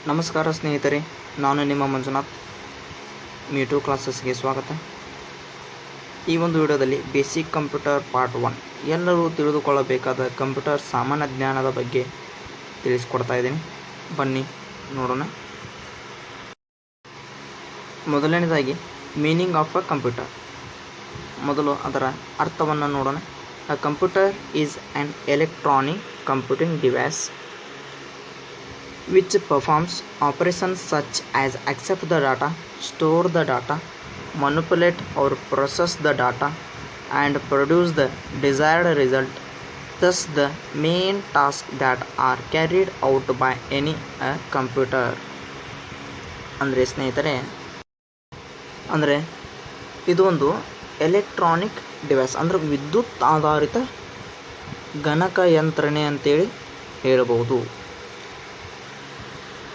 ನಮಸ್ಕಾರ ಸ್ನೇಹಿತರೆ, ನಾನು ನಿಮ್ಮ ಮಂಜುನಾಥ್. ಮೀಟು ಕ್ಲಾಸಸ್ಗೆ ಸ್ವಾಗತ. ಈ ಒಂದು ವಿಡಿಯೋದಲ್ಲಿ ಬೇಸಿಕ್ ಕಂಪ್ಯೂಟರ್ ಪಾರ್ಟ್ 1 ಎಲ್ಲರೂ ತಿಳಿದುಕೊಳ್ಳಬೇಕಾದ ಕಂಪ್ಯೂಟರ್ ಸಾಮಾನ್ಯ ಜ್ಞಾನದ ಬಗ್ಗೆ ತಿಳಿಸ್ಕೊಡ್ತಾ ಇದ್ದೀನಿ. ಬನ್ನಿ ನೋಡೋಣ. ಮೊದಲನೇದಾಗಿ ಮೀನಿಂಗ್ ಆಫ್ ಅ ಕಂಪ್ಯೂಟರ್. ಮೊದಲು ಅದರ ಅರ್ಥವನ್ನು ನೋಡೋಣ. A computer is an electronic computing device which performs operations such as accept the data, store the data, manipulate or process the data, and produce the desired result. Thus, the main tasks that are carried out by any computer. ಅಂದರೆ ಸ್ನೇಹಿತರೆ, ಅಂದರೆ ಇದು ಒಂದು electronic device, ಅಂದರೆ ವಿದ್ಯುತ್ ಆಧಾರಿತ ಗಣಕಯಂತ್ರಣೆ ಅಂತೇಳಿ ಹೇಳಬಹುದು.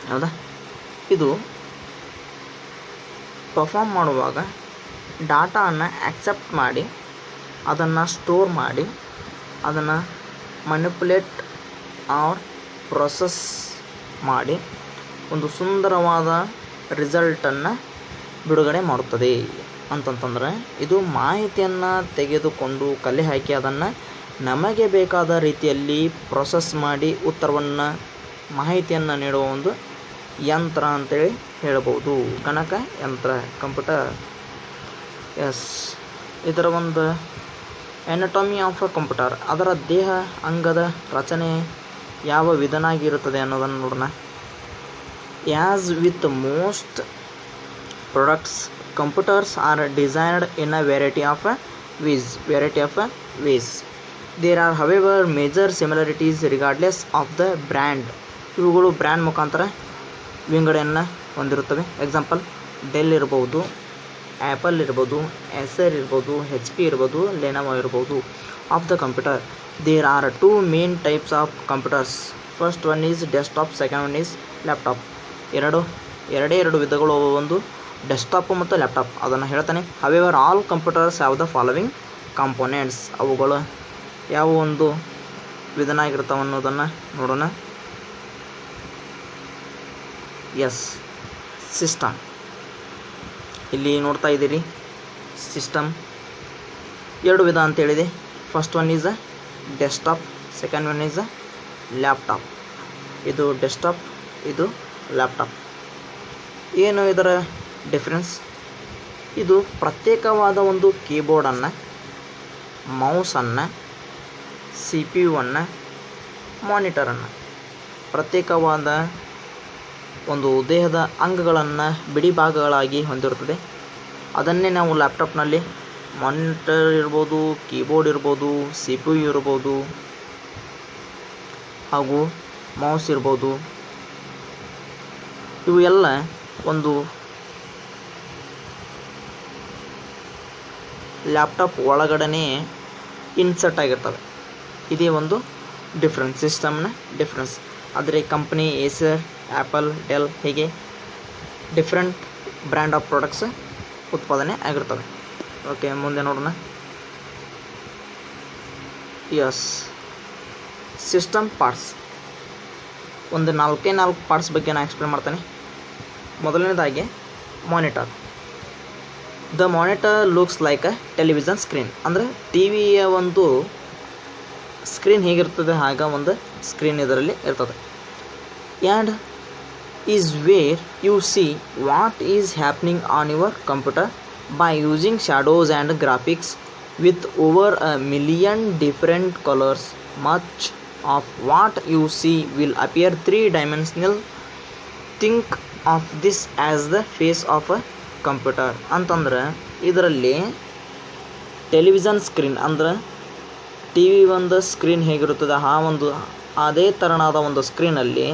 ಹೌದಾ? ಇದು ಪರ್ಫಾರ್ಮ್ ಮಾಡುವಾಗ ಡಾಟಾವನ್ನು ಆಕ್ಸೆಪ್ಟ್ ಮಾಡಿ, ಅದನ್ನು ಸ್ಟೋರ್ ಮಾಡಿ, ಅದನ್ನು ಮನಿಪ್ಯುಲೇಟ್ ಆರ್ ಪ್ರೊಸೆಸ್ ಮಾಡಿ ಒಂದು ಸುಂದರವಾದ ರಿಸಲ್ಟನ್ನು ಬಿಡುಗಡೆ ಮಾಡುತ್ತದೆ. ಅಂತಂತಂದರೆ ಇದು ಮಾಹಿತಿಯನ್ನು ತೆಗೆದುಕೊಂಡು ಕಲೆ ಹಾಕಿ ಅದನ್ನು ನಮಗೆ ಬೇಕಾದ ರೀತಿಯಲ್ಲಿ ಪ್ರೊಸೆಸ್ ಮಾಡಿ ಉತ್ತರವನ್ನು ಮಾಹಿತಿಯನ್ನು ನೀಡುವ ಒಂದು ಯಂತ್ರ ಅಂತೇಳಿ ಹೇಳ್ಬೋದು. ಗಣಕ ಯಂತ್ರ, ಕಂಪ್ಯೂಟರ್. ಎಸ್, ಇದರ ಒಂದು ಎನಟಮಿ ಆಫ್ ಅ ಕಂಪ್ಯೂಟರ್, ಅದರ ದೇಹ ಅಂಗದ ರಚನೆ ಯಾವ ವಿಧನಾಗಿರುತ್ತದೆ ಅನ್ನೋದನ್ನು ನೋಡೋಣ. As with most products, computers are designed in a variety of ways. There are however major similarities regardless of the brand. ಇವುಗಳು ಬ್ರ್ಯಾಂಡ್ ಮುಖಾಂತರ ವಿಂಗಡೆಯನ್ನು ಹೊಂದಿರುತ್ತವೆ. ಎಕ್ಸಾಂಪಲ್, ಡೆಲ್ ಇರ್ಬೋದು, ಆ್ಯಪಲ್ ಇರ್ಬೋದು, ಎಸರ್ ಇರ್ಬೋದು, HP ಇರ್ಬೋದು, ಲೆನೋವೊ ಇರ್ಬೋದು. Of the computer, there are 2 main types of computers. First one is desktop, second one is laptop. ಎರಡು ವಿಧಗಳು, ಒಂದು ಡೆಸ್ಕ್ಟಾಪ್ ಮತ್ತು ಲ್ಯಾಪ್ಟಾಪ್. ಅದನ್ನು ಹೇಳ್ತಾನೆ. However all computers have the following components. ಅವುಗಳು ಯಾವ ಒಂದು ವಿಧನಾಗಿರ್ತಾವೆ ಅನ್ನೋದನ್ನು ನೋಡೋಣ. Yes, system. ಇಲ್ಲಿ ನೋಡ್ತಾ ಇದ್ದೀರಿ, ಸಿಸ್ಟಮ್ ಎರಡು ವಿಧ ಅಂತೇಳಿದೆ. First one is a desktop, second one is a laptop. ಇದು ಡೆಸ್ಕ್ಟಾಪ್, ಇದು ಲ್ಯಾಪ್ಟಾಪ್. ಏನು ಇದರ ಡಿಫ್ರೆನ್ಸ್? ಇದು ಪ್ರತ್ಯೇಕವಾದ ಒಂದು ಕೀಬೋರ್ಡನ್ನು, ಮೌಸನ್ನು, CPU-ವನ್ನು, ಮಾನಿಟರನ್ನು, ಪ್ರತ್ಯೇಕವಾದ ಒಂದು ದೇಹದ ಅಂಗಗಳನ್ನು ಬಿಡಿ ಭಾಗಗಳಾಗಿ ಹೊಂದಿರುತ್ತದೆ. ಅದನ್ನೇ ನಾವು ಲ್ಯಾಪ್ಟಾಪ್ನಲ್ಲಿ ಮಾನಿಟರ್ ಇರ್ಬೋದು, ಕೀಬೋರ್ಡ್ ಇರ್ಬೋದು, CPU ಇರ್ಬೋದು, ಹಾಗೂ ಮೌಸ್ ಇರ್ಬೋದು. ಇವು ಎಲ್ಲ ಒಂದು ಲ್ಯಾಪ್ಟಾಪ್ ಒಳಗಡೆ ಇನ್ಸರ್ಟ್ ಆಗಿರ್ತವೆ. ಇದೇ ಒಂದು ಡಿಫ್ರೆನ್ಸ್, ಸಿಸ್ಟಮ್ನ ಡಿಫ್ರೆನ್ಸ್. ಆದರೆ ಕಂಪ್ನಿ ಏಸರ್, ಆ್ಯಪಲ್, ಡೆಲ್ ಹೀಗೆ ಡಿಫ್ರೆಂಟ್ ಬ್ರ್ಯಾಂಡ್ ಆಫ್ ಪ್ರಾಡಕ್ಟ್ಸ್ ಉತ್ಪಾದನೆ ಆಗಿರ್ತವೆ. ಓಕೆ, ಮುಂದೆ ನೋಡೋಣ. Yes, system parts. ಒಂದು 4 ಪಾರ್ಟ್ಸ್ ಬಗ್ಗೆ ನಾನು ಎಕ್ಸ್ಪ್ಲೇನ್ ಮಾಡ್ತೇನೆ. ಮೊದಲನೇದಾಗಿ monitor. The monitor looks like a television screen. ಅಂದರೆ ಟಿವಿಯ ಒಂದು ಸ್ಕ್ರೀನ್ ಹೇಗಿರ್ತದೆ ಆಗ ಒಂದು ಸ್ಕ್ರೀನ್ ಇದರಲ್ಲಿ ಇರ್ತದೆ. And is where you see what is happening on your computer by using shadows and graphics with over 1 million different colours. Much of what you see will appear 3-dimensional. Think of this as the face of a computer. ಅಂತಂದ್ರೆ ಇದರಲ್ಲಿ television screen ಅಂದ್ರೆ TV ಒಂದು screen ಹೇಗಿರುತ್ತದೆ ಅದೇ ಥರನಾದ ಒಂದು ಸ್ಕ್ರೀನಲ್ಲಿ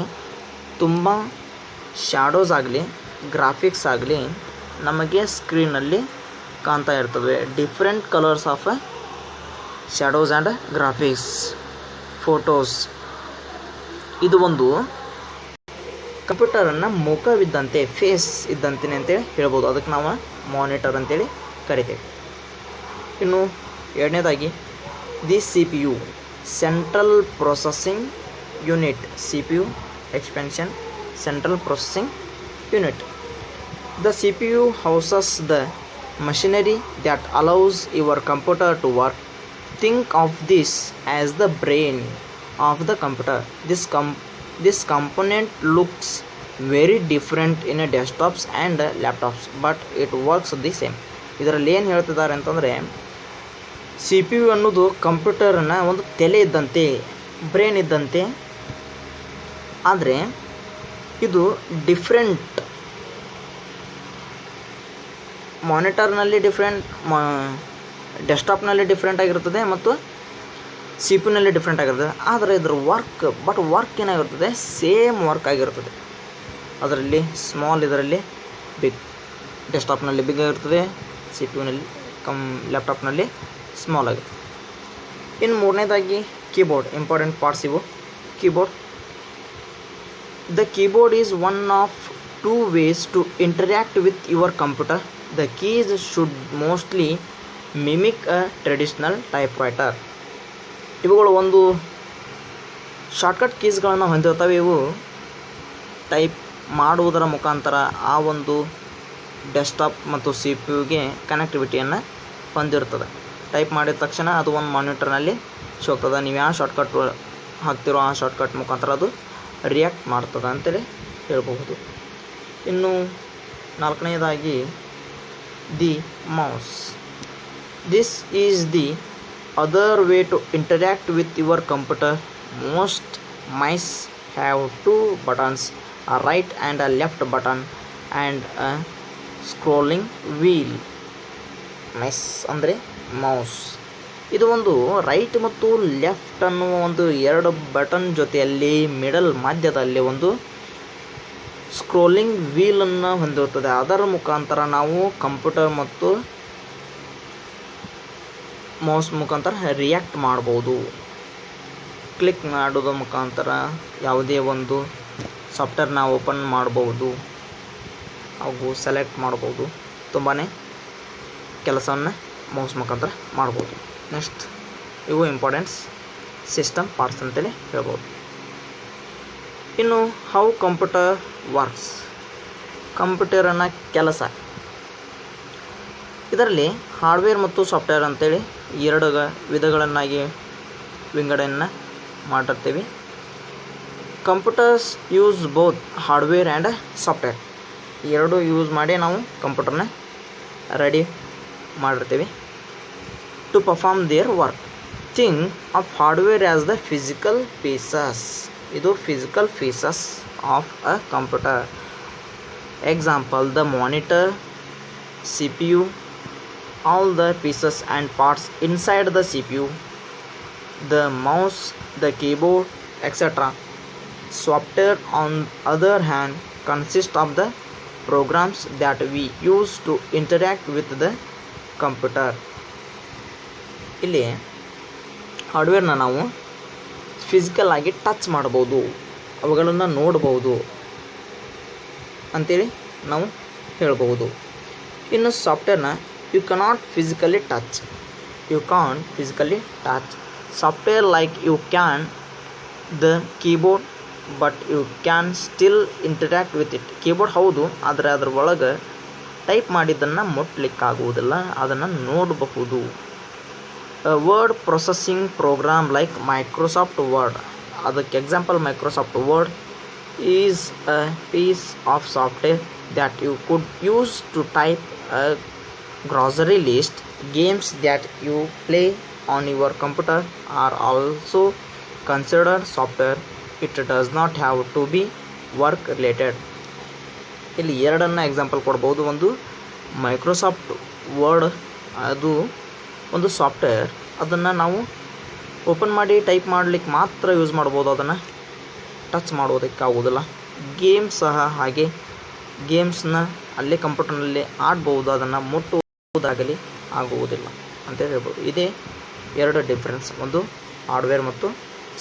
ತುಂಬ shadows ಆಗಲಿ, graphics ಆಗಲಿ ನಮಗೆ ಸ್ಕ್ರೀನಲ್ಲಿ ಕಾಣ್ತಾ ಇರ್ತವೆ. Different colours of shadows and graphics, photos. ಇದು ಒಂದು ಕಂಪ್ಯೂಟರನ್ನು ಮುಖವಿದ್ದಂತೆ, ಫೇಸ್ ಇದ್ದಂತೆ ಅಂತೇಳಿ ಹೇಳ್ಬೋದು. ಅದಕ್ಕೆ ನಾವು ಮಾನಿಟರ್ ಅಂತೇಳಿ ಕರಿತೇವೆ. ಇನ್ನು ಎರಡನೇದಾಗಿ the CPU, central processing unit. CPU expansion central processing unit. The CPU houses the machinery that allows your computer to work. Think of this as the brain of the computer. This component looks very different in a desktops and laptops, but it works the same. ಇದರಲ್ಲಿ ಏನು ಹೇಳ್ತಿದ್ದಾರೆ ಅಂತಂದರೆ, C P you ಅನ್ನೋದು ಕಂಪ್ಯೂಟರ್ನ ಒಂದು ತಲೆ ಇದ್ದಂತೆ, brain ಇದ್ದಂತೆ. ಆದರೆ ಇದು ಡಿಫ್ರೆಂಟ್, ಮಾನಿಟರ್ನಲ್ಲಿ ಡಿಫ್ರೆಂಟ್, ಡೆಸ್ಕ್ಟಾಪ್ನಲ್ಲಿ ಡಿಫ್ರೆಂಟ್ ಆಗಿರ್ತದೆ ಮತ್ತು ಸಿ ಪಿ ಯುನಲ್ಲಿ ಡಿಫ್ರೆಂಟ್ ಆಗಿರ್ತದೆ. ಆದರೆ ಇದರ ವರ್ಕ್ ಏನಾಗಿರ್ತದೆ, ಸೇಮ್ ವರ್ಕ್ ಆಗಿರ್ತದೆ. ಅದರಲ್ಲಿ ಸ್ಮಾಲ್, ಇದರಲ್ಲಿ ಬಿಗ್. ಡೆಸ್ಕ್ಟಾಪ್ನಲ್ಲಿ ಬಿಗ್ ಆಗಿರ್ತದೆ, ಸಿ ಪಿ ಯುನಲ್ಲಿ ಲ್ಯಾಪ್ಟಾಪ್ನಲ್ಲಿ ಸ್ಮಾಲ್ ಆಗುತ್ತೆ. ಇನ್ನು ಮೂರನೇದಾಗಿ ಕೀಬೋರ್ಡ್, ಇಂಪಾರ್ಟೆಂಟ್ ಪಾರ್ಟ್ಸ್ ಇವು. Keyboard, the keyboard is one of two ways to interact with your computer. The keys should mostly mimic a traditional typewriter. ಇವುಗಳು ಒಂದು ಶಾರ್ಟ್ಕಟ್ ಕೀಸ್ಗಳನ್ನು ಹೊಂದಿರ್ತವೆ. ಇವು ಟೈಪ್ ಮಾಡುವುದರ ಮುಖಾಂತರ ಆ ಒಂದು ಡೆಸ್ಕ್ಟಾಪ್ ಮತ್ತು ಸಿ ಪಿ ಯುಗೆ ಕನೆಕ್ಟಿವಿಟಿಯನ್ನು ಹೊಂದಿರ್ತದೆ. ಟೈಪ್ ಮಾಡಿದ ತಕ್ಷಣ ಅದು ಒಂದು ಮಾನಿಟರ್ನಲ್ಲಿ ಶೋ ಆಗ್ತದೆ. ನೀವು ಯಾವ ಶಾರ್ಟ್ಕಟ್ ಹಾಕ್ತಿರೋ ಆ ಶಾರ್ಟ್ಕಟ್ ಮುಖಾಂತರ ಅದು ರಿಯಾಕ್ಟ್ ಮಾಡ್ತದೆ ಅಂತೇಳಿ ಹೇಳ್ಬಹುದು. ಇನ್ನು ನಾಲ್ಕನೇದಾಗಿ the mouse. This is the other way to interact with your computer. Most mice have two buttons, a right and a left button and a scrolling wheel. Mice ಅಂದರೆ ಮೌಸ್. ಇದು ಒಂದು ರೈಟ್ ಮತ್ತು left ಅನ್ನುವ ಒಂದು ಎರಡು button ಜೊತೆಯಲ್ಲಿ ಮಧ್ಯದಲ್ಲಿ ಒಂದು ಸ್ಕ್ರೋಲಿಂಗ್ ವೀಲನ್ನು ಹೊಂದಿರುತ್ತದೆ. ಅದರ ಮುಖಾಂತರ ನಾವು ಕಂಪ್ಯೂಟರ್ ಮತ್ತು ಮೌಸ್ ಮುಖಾಂತರ ರಿಯಾಕ್ಟ್ ಮಾಡ್ಬೋದು. ಕ್ಲಿಕ್ ಮಾಡೋದ್ರ ಮುಖಾಂತರ ಯಾವುದೇ ಒಂದು ಸಾಫ್ಟ್ವೇರ್ನ ಓಪನ್ ಮಾಡ್ಬೋದು ಹಾಗೂ ಸೆಲೆಕ್ಟ್ ಮಾಡ್ಬೋದು. ತುಂಬಾ ಕೆಲಸವನ್ನು ಮೌಸ್ ಮುಖಾಂತರ ಮಾಡ್ಬೋದು. ನೆಕ್ಸ್ಟ್, ಇವು ಇಂಪಾರ್ಟೆಂಟ್ಸ್ ಸಿಸ್ಟಮ್ ಪಾರ್ಟ್ಸ್ ಅಂತೇಳಿ ಹೇಳ್ಬೋದು. ಇನ್ನು ಹೌ ಕಂಪ್ಯೂಟರ್ ವರ್ಕ್ಸ್, ಕಂಪ್ಯೂಟರನ್ನ ಕೆಲಸ. ಇದರಲ್ಲಿ ಹಾರ್ಡ್ವೇರ್ ಮತ್ತು ಸಾಫ್ಟ್ವೇರ್ ಅಂತೇಳಿ ಎರಡು ವಿಧಗಳನ್ನಾಗಿ ವಿಂಗಡಣೆಯನ್ನು ಮಾಡಿರ್ತೀವಿ. Computers use both hardware and software. ಎರಡು ಯೂಸ್ ಮಾಡಿ ನಾವು ಕಂಪ್ಯೂಟರ್ನ ರೆಡಿ ಮಾಡಿರ್ತೀವಿ to perform their work. Think of hardware as the physical pieces. ಇದು physical pieces of a computer. Example, the monitor, C P U, all the pieces and parts inside the C P U, the mouse, the keyboard, etc. Software, on the other hand, consists of the programs that we use to interact with the computer. ಇಲ್ಲಿ ಹಾರ್ಡ್ವೇರ್ನ ನಾವು physical ಆಗಿ touch ಮಾಡ್ಬೋದು, ಅವುಗಳನ್ನು ನೋಡ್ಬೋದು ಅಂತೇಳಿ ನಾವು ಹೇಳ್ಬೋದು. ಇನ್ನು ಸಾಫ್ಟ್ವೇರ್ನ you cannot physically touch. Software like you can the keyboard, but you can still interact with it. Keyboard ಹೌದು, ಆದರೆ ಅದ್ರ ಒಳಗೆ ಟೈಪ್ ಮಾಡಿದ್ದನ್ನು ಮುಟ್ಲಿಕ್ಕಾಗುವುದಿಲ್ಲ, ಅದನ್ನು ನೋಡಬಹುದು. Word processing program like Microsoft Word. ಅದಕ್ಕೆ example Microsoft Word is a piece of software that you could use to type a grocery list. Games that you play on your computer are also considered software. It does not have to be work related. ಇಲ್ಲಿ ಎರಡನ್ನು example ಕೊಡ್ಬೋದು. ಒಂದು Microsoft word, ಅದು ಒಂದು software. ಅದನ್ನು ನಾವು open ಮಾಡಿ type ಮಾಡಲಿಕ್ಕೆ ಮಾತ್ರ ಯೂಸ್ ಮಾಡ್ಬೋದು, ಅದನ್ನು ಟಚ್ ಮಾಡೋದಕ್ಕೆ ಆಗೋದಿಲ್ಲ. ಗೇಮ್ಸ್ ಸಹ ಹಾಗೆ, ಗೇಮ್ಸ್ನ ಅಲ್ಲೇ ಕಂಪ್ಯೂಟರ್ನಲ್ಲಿ ಆಡ್ಬೋದು, ಅದನ್ನು ಮುಟ್ಟುವುದಾಗಲಿ ಆಗುವುದಿಲ್ಲ ಅಂತೇಳಿ ಹೇಳ್ಬೋದು. ಇದೇ ಎರಡು ಡಿಫ್ರೆನ್ಸ್, ಒಂದು ಹಾರ್ಡ್ವೇರ್ ಮತ್ತು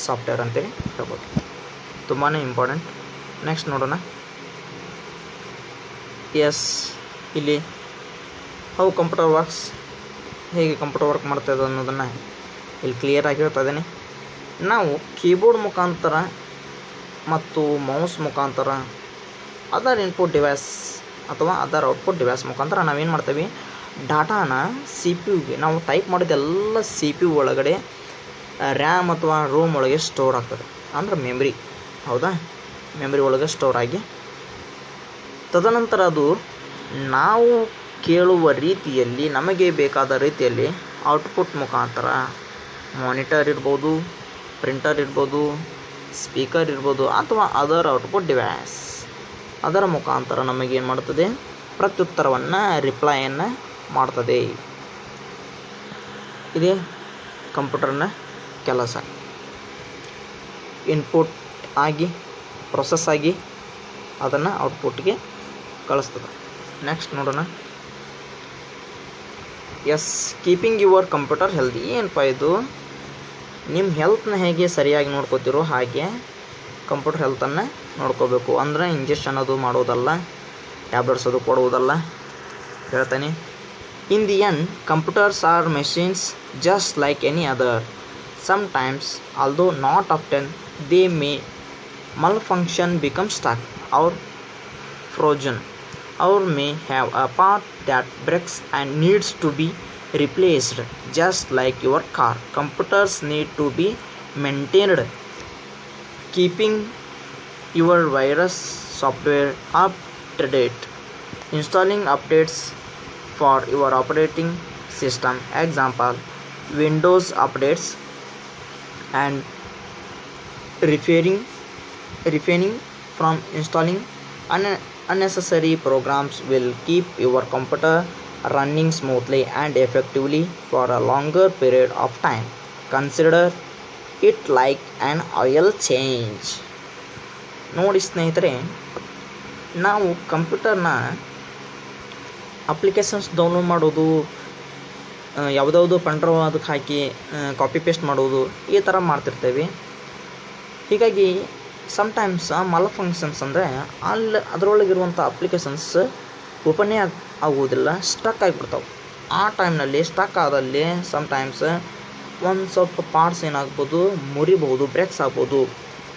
ಸಾಫ್ಟ್ವೇರ್ ಅಂತೇಳಿ ಹೇಳ್ಬೋದು. ತುಂಬಾ ಇಂಪಾರ್ಟೆಂಟ್. ನೆಕ್ಸ್ಟ್ ನೋಡೋಣ. ಇಲ್ಲಿ ಹೌ ಕಂಪ್ಯೂಟರ್ ವರ್ಕ್ಸ್, ಹೇಗೆ ಕಂಪ್ಯೂಟರ್ ವರ್ಕ್ ಮಾಡ್ತಾಯಿದೆ ಅನ್ನೋದನ್ನು ಇಲ್ಲಿ ಕ್ಲಿಯರಾಗಿ ಹೇಳ್ತಾ ಇದ್ದೀನಿ. ನಾವು ಕೀಬೋರ್ಡ್ ಮುಖಾಂತರ ಮತ್ತು ಮೌಸ್ ಮುಖಾಂತರ ಅದರ್ ಇನ್ಪುಟ್ ಡಿವೈಸ್ ಅಥವಾ ಅದರ್ ಔಟ್ಪುಟ್ ಡಿವೈಸ್ ಮುಖಾಂತರ ನಾವೇನು ಮಾಡ್ತೀವಿ, ಡಾಟಾನ ಸಿ ಪಿ ಯುಗೆ ನಾವು ಟೈಪ್ ಮಾಡಿದ್ದೆಲ್ಲ ಸಿ ಪಿ ಯು ಒಳಗಡೆ ರ್ಯಾಮ್ ಅಥವಾ ರೋಮ್ ಒಳಗೆ ಸ್ಟೋರ್ ಆಗ್ತದೆ, ಅಂದ್ರೆ ಮೆಮ್ರಿ. ಹೌದಾ, ಮೆಮ್ರಿ ಒಳಗೆ ಸ್ಟೋರ್ ಆಗಿ ತದನಂತರ ಅದು ನಾವು ಕೇಳುವ ರೀತಿಯಲ್ಲಿ, ನಮಗೆ ಬೇಕಾದ ರೀತಿಯಲ್ಲಿ ಔಟ್ಪುಟ್ ಮುಖಾಂತರ ಮಾನಿಟರ್ ಇರ್ಬೋದು, ಪ್ರಿಂಟರ್ ಇರ್ಬೋದು, ಸ್ಪೀಕರ್ ಇರ್ಬೋದು ಅಥವಾ ಅದರ್ ಔಟ್ಪುಟ್ ಡಿವೈಸ್, ಅದರ ಮುಖಾಂತರ ನಮಗೇನು ಮಾಡ್ತದೆ, ಪ್ರತ್ಯುತ್ತರವನ್ನು ರಿಪ್ಲೈಯನ್ನು ಮಾಡ್ತದೆ. ಇದೇ ಕಂಪ್ಯೂಟರ್ನ ಕೆಲಸ. ಇನ್ಪುಟ್ ಆಗಿ ಪ್ರೊಸೆಸ್ ಆಗಿ ಅದನ್ನು ಔಟ್ಪುಟ್ಗೆ ಕಳಿಸ್ತದೆ. ನೆಕ್ಸ್ಟ್ ನೋಡೋಣ. Yes, keeping your computer healthy. ಏನಪ್ಪ ಇದು, ನಿಮ್ಮ ಹೆಲ್ತ್ನ ಹೇಗೆ ಸರಿಯಾಗಿ ನೋಡ್ಕೋತಿರೋ ಹಾಗೆ ಕಂಪ್ಯೂಟರ್ ಹೆಲ್ತನ್ನು ನೋಡ್ಕೋಬೇಕು. ಅಂದರೆ ಇಂಜೆಕ್ಷನ್ ಅದು ಮಾಡೋದಲ್ಲ, ಟ್ಯಾಬ್ಲೆಟ್ಸ್ ಅದು ಕೊಡುವುದಲ್ಲ, ಹೇಳ್ತಾನೆ. In the end computers are machines just like any other. Sometimes, although not often, they may malfunction, become stuck or frozen, or may have a part that breaks and needs to be replaced. Just like your car, computers need to be maintained, keeping your virus software up to date, installing updates for your operating system. Example, Windows updates and refraining from installing unnecessary programs will keep your computer running smoothly and effectively for a longer period of time. Consider it like an oil change. ನೋಡಿ ಸ್ನೇಹಿತರೆ, ನಾವು ಕಂಪ್ಯೂಟರ್ನ applications download ಮಾಡೋದು, ಯಾವುದಾವುದು pen drive ಅದಕ್ಕೆ ಹಾಕಿ copy paste ಮಾಡೋದು, ಈ ಥರ ಮಾಡ್ತಿರ್ತೇವೆ. ಹೀಗಾಗಿ sometimes ಮಲ್ functions ಅಂದರೆ ಅದರೊಳಗಿರುವಂಥ ಅಪ್ಲಿಕೇಶನ್ಸ್ ಓಪನ್ನೇ ಆಗುವುದಿಲ್ಲ, ಸ್ಟಕ್ ಆಗಿಬಿಡ್ತಾವೆ. ಆ ಟೈಮ್ನಲ್ಲಿ ಸ್ಟಕ್ ಆದಲ್ಲಿ ಸಮ್ಟೈಮ್ಸ್ ಒಂದು ಸ್ವಲ್ಪ ಪಾರ್ಟ್ಸ್ ಏನಾಗ್ಬೋದು, ಮುರಿಬೋದು, ಬ್ರೇಕ್ಸ್ ಆಗ್ಬೋದು.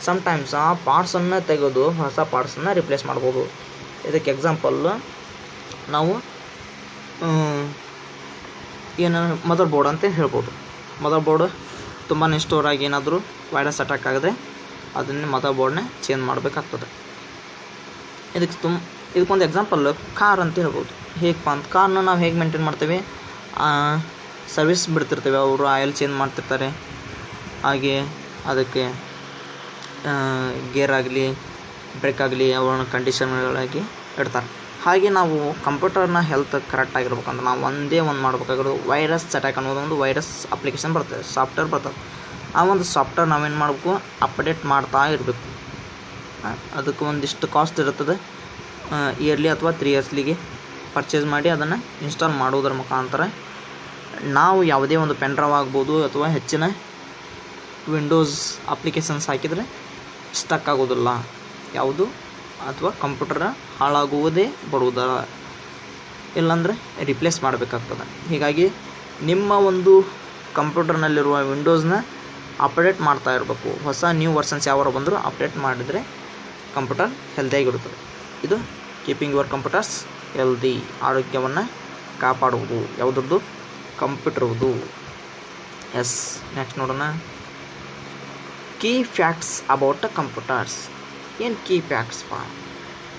ಸಮ್ಟೈಮ್ಸ್ ಆ ಪಾರ್ಟ್ಸನ್ನು ತೆಗೆದು ಹೊಸ ಪಾರ್ಟ್ಸನ್ನು ರಿಪ್ಲೇಸ್ ಮಾಡ್ಬೋದು. ಇದಕ್ಕೆ ಎಕ್ಸಾಂಪಲ್ಲು ನಾವು ಏನು ಮದರ್ ಬೋರ್ಡ್ ಅಂತ ಹೇಳ್ಬೋದು. ಮದರ್ ಬೋರ್ಡ್ ತುಂಬಾ ಸ್ಟೋರ್ ಆಗಿ ಏನಾದರೂ ವೈರಸ್ ಅಟ್ಯಾಕ್ ಆಗಿದ್ರೆ ಅದನ್ನೇ ಮದರ್ ಬೋರ್ಡ್ನ ಚೇಂಜ್ ಮಾಡಬೇಕಾಗ್ತದೆ. ಇದಕ್ಕೊಂದು ಎಕ್ಸಾಂಪಲ್ ಕಾರ್ ಅಂತ ಹೇಳ್ಬೋದು. ಹೇಗಪ್ಪ ಅಂತ, ಕಾರ್ನ ನಾವು ಹೇಗೆ ಮೇಂಟೈನ್ ಮಾಡ್ತೇವೆ, ಸರ್ವಿಸ್ ಬಿಡ್ತಿರ್ತೇವೆ, ಅವರು ಆಯಿಲ್ ಚೇಂಜ್ ಮಾಡ್ತಿರ್ತಾರೆ, ಹಾಗೆ ಅದಕ್ಕೆ ಗೇರ್ ಆಗಲಿ ಬ್ರೇಕ್ ಆಗಲಿ ಅವನ್ನ ಕಂಡೀಷನ್ಗಳಾಗಿ ಇಡ್ತಾರೆ. ಹಾಗೆ ನಾವು ಕಂಪ್ಯೂಟರ್ನ ಹೆಲ್ತ್ ಕರೆಕ್ಟ್ ಆಗಿರ್ಬೇಕಂದ್ರೆ ನಾವು ಒಂದೇ ಮಾಡಬೇಕಾಗಿರೋದು ವೈರಸ್ ಅಟ್ಯಾಕ್ ಅನ್ನೋದೊಂದು ವೈರಸ್ ಅಪ್ಲಿಕೇಶನ್ ಬರ್ತದೆ, ಸಾಫ್ಟ್ವೇರ್ ಬರ್ತದೆ. ಆ ಒಂದು ಸಾಫ್ಟ್ವೇರ್ ನಾವೇನು ಮಾಡಬೇಕು, ಅಪ್ಡೇಟ್ ಮಾಡ್ತಾ ಇರಬೇಕು. ಅದಕ್ಕೆ ಒಂದಿಷ್ಟು ಕಾಸ್ಟ್ ಇರುತ್ತದೆ. ಇಯರ್ಲಿ ಅಥವಾ 3 ಇಯರ್ಸ್ಲಿಗೆ ಪರ್ಚೇಸ್ ಮಾಡಿ ಅದನ್ನು ಇನ್ಸ್ಟಾಲ್ ಮಾಡೋದ್ರ ಮುಖಾಂತರ ನಾವು ಯಾವುದೇ ಒಂದು ಪೆನ್ಡ್ರೈವ್ ಆಗ್ಬೋದು ಅಥವಾ ಹೆಚ್ಚಿನ ವಿಂಡೋಸ್ ಅಪ್ಲಿಕೇಶನ್ಸ್ ಹಾಕಿದರೆ ಸ್ಟಕ್ ಆಗೋದಿಲ್ಲ ಯಾವುದು, ಅಥವಾ ಕಂಪ್ಯೂಟರ್ ಹಾಳಾಗುವುದೇ ಬರುವುದಿಲ್ಲ, ಇಲ್ಲಾಂದರೆ ರಿಪ್ಲೇಸ್ ಮಾಡಬೇಕಾಗ್ತದೆ. ಹೀಗಾಗಿ ನಿಮ್ಮ ಒಂದು ಕಂಪ್ಯೂಟರ್ನಲ್ಲಿರುವ ವಿಂಡೋಸ್ನ ಅಪ್ಡೇಟ್ ಮಾಡ್ತಾ ಇರಬೇಕು. ಹೊಸ ನ್ಯೂ ವರ್ಷನ್ಸ್ ಯಾವಾಗ ಬಂದರೂ ಅಪ್ಡೇಟ್ ಮಾಡಿದರೆ ಕಂಪ್ಯೂಟರ್ ಹೆಲ್ದಿಯಾಗಿರುತ್ತದೆ. ಇದು ಕೀಪಿಂಗ್ ಯುವರ್ ಕಂಪ್ಯೂಟರ್ಸ್ ಹೆಲ್ದಿ, ಆರೋಗ್ಯವನ್ನು ಕಾಪಾಡುವುದು ಯಾವುದ್ರದ್ದು, ಕಂಪ್ಯೂಟರ್ದು. ಎಸ್, ನೆಕ್ಸ್ಟ್ ನೋಡೋಣ. Key facts about computers. ಏನು ಕೀ ಫ್ಯಾಕ್ಟ್ಸ್ಪ,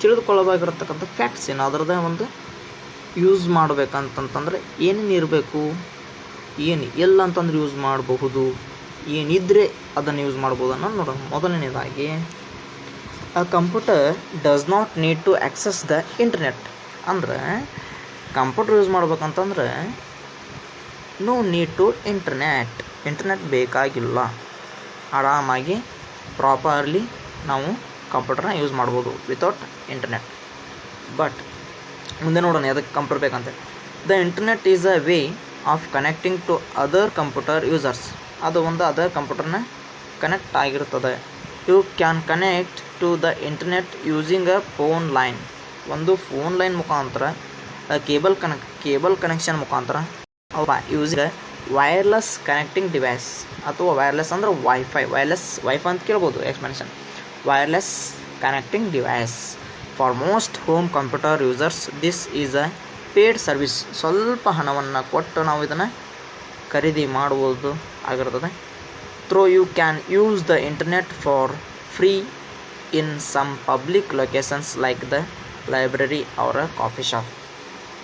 ತಿಳಿದುಕೊಳ್ಳಬೇಕಾಗಿರತಕ್ಕಂಥ ಫ್ಯಾಕ್ಟ್ಸ್ ಏನು, ಅದರದ್ದೇ ಒಂದು ಯೂಸ್ ಮಾಡಬೇಕಂತಂತಂದರೆ ಏನೇನು ಇರಬೇಕು, ಏನು ಎಲ್ಲ ಅಂತಂದ್ರೆ ಯೂಸ್ ಮಾಡಬಹುದು, ಏನಿದ್ರೆ ಅದನ್ನು ಯೂಸ್ ಮಾಡ್ಬೋದು ಅನ್ನೋದು ನೋಡೋಣ. ಮೊದಲನೇದಾಗಿ, a computer does not need to access the internet. ಅಂದ್ರೆ ಕಂಪ್ಯೂಟರ್ ಯೂಸ್ ಮಾಡ್ಬೇಕಂತಂದ್ರೆ ನೋ ನೀಡ್ ಟು ಇಂಟರ್ನೆಟ್ ಬೇಕಾಗಿಲ್ಲ. ಆರಾಮಾಗಿ ಪ್ರಾಪರ್ಲಿ ನಾವು ಕಂಪ್ಯೂಟರ್ನ ಯೂಸ್ ಮಾಡ್ಬೋದು ವಿತೌಟ್ ಇಂಟರ್ನೆಟ್. ಬಟ್ ಮುಂದೆ ನೋಡೋಣ ಅದಕ್ಕೆ ಕಂಪ್ಯೂಟರ್ ಬೇಕಂತ. The internet is a way of connecting to other computer users. ಅದು ಒಂದು ಅದರ್ ಕಂಪ್ಯೂಟರ್ನ ಕನೆಕ್ಟ್ ಆಗಿರ್ತದೆ. You can connect to the internet using a phone line. ಒಂದು ಫೋನ್ ಲೈನ್ ಮುಖಾಂತರ, ಕೇಬಲ್ ಕನೆಕ್ಷನ್ ಮುಖಾಂತರ, ಯೂಸಿಂಗ್ ವೈರ್ಲೆಸ್ ಕನೆಕ್ಟಿಂಗ್ ಡಿವೈಸ್. ಅಥವಾ wireless ಅಂದರೆ wifi ಅಂತ ಕೇಳ್ಬೋದು explanation. Wireless connecting device for most home computer users this is a paid service. ಸ್ವಲ್ಪ ಹಣವನ್ನು ಕೊಟ್ಟು ನಾವು ಇದನ್ನು ಖರೀದಿ ಮಾಡುವುದು ಆಗಿರ್ತದೆ. Through you can use the internet for free in some public locations like the library or coffee shop.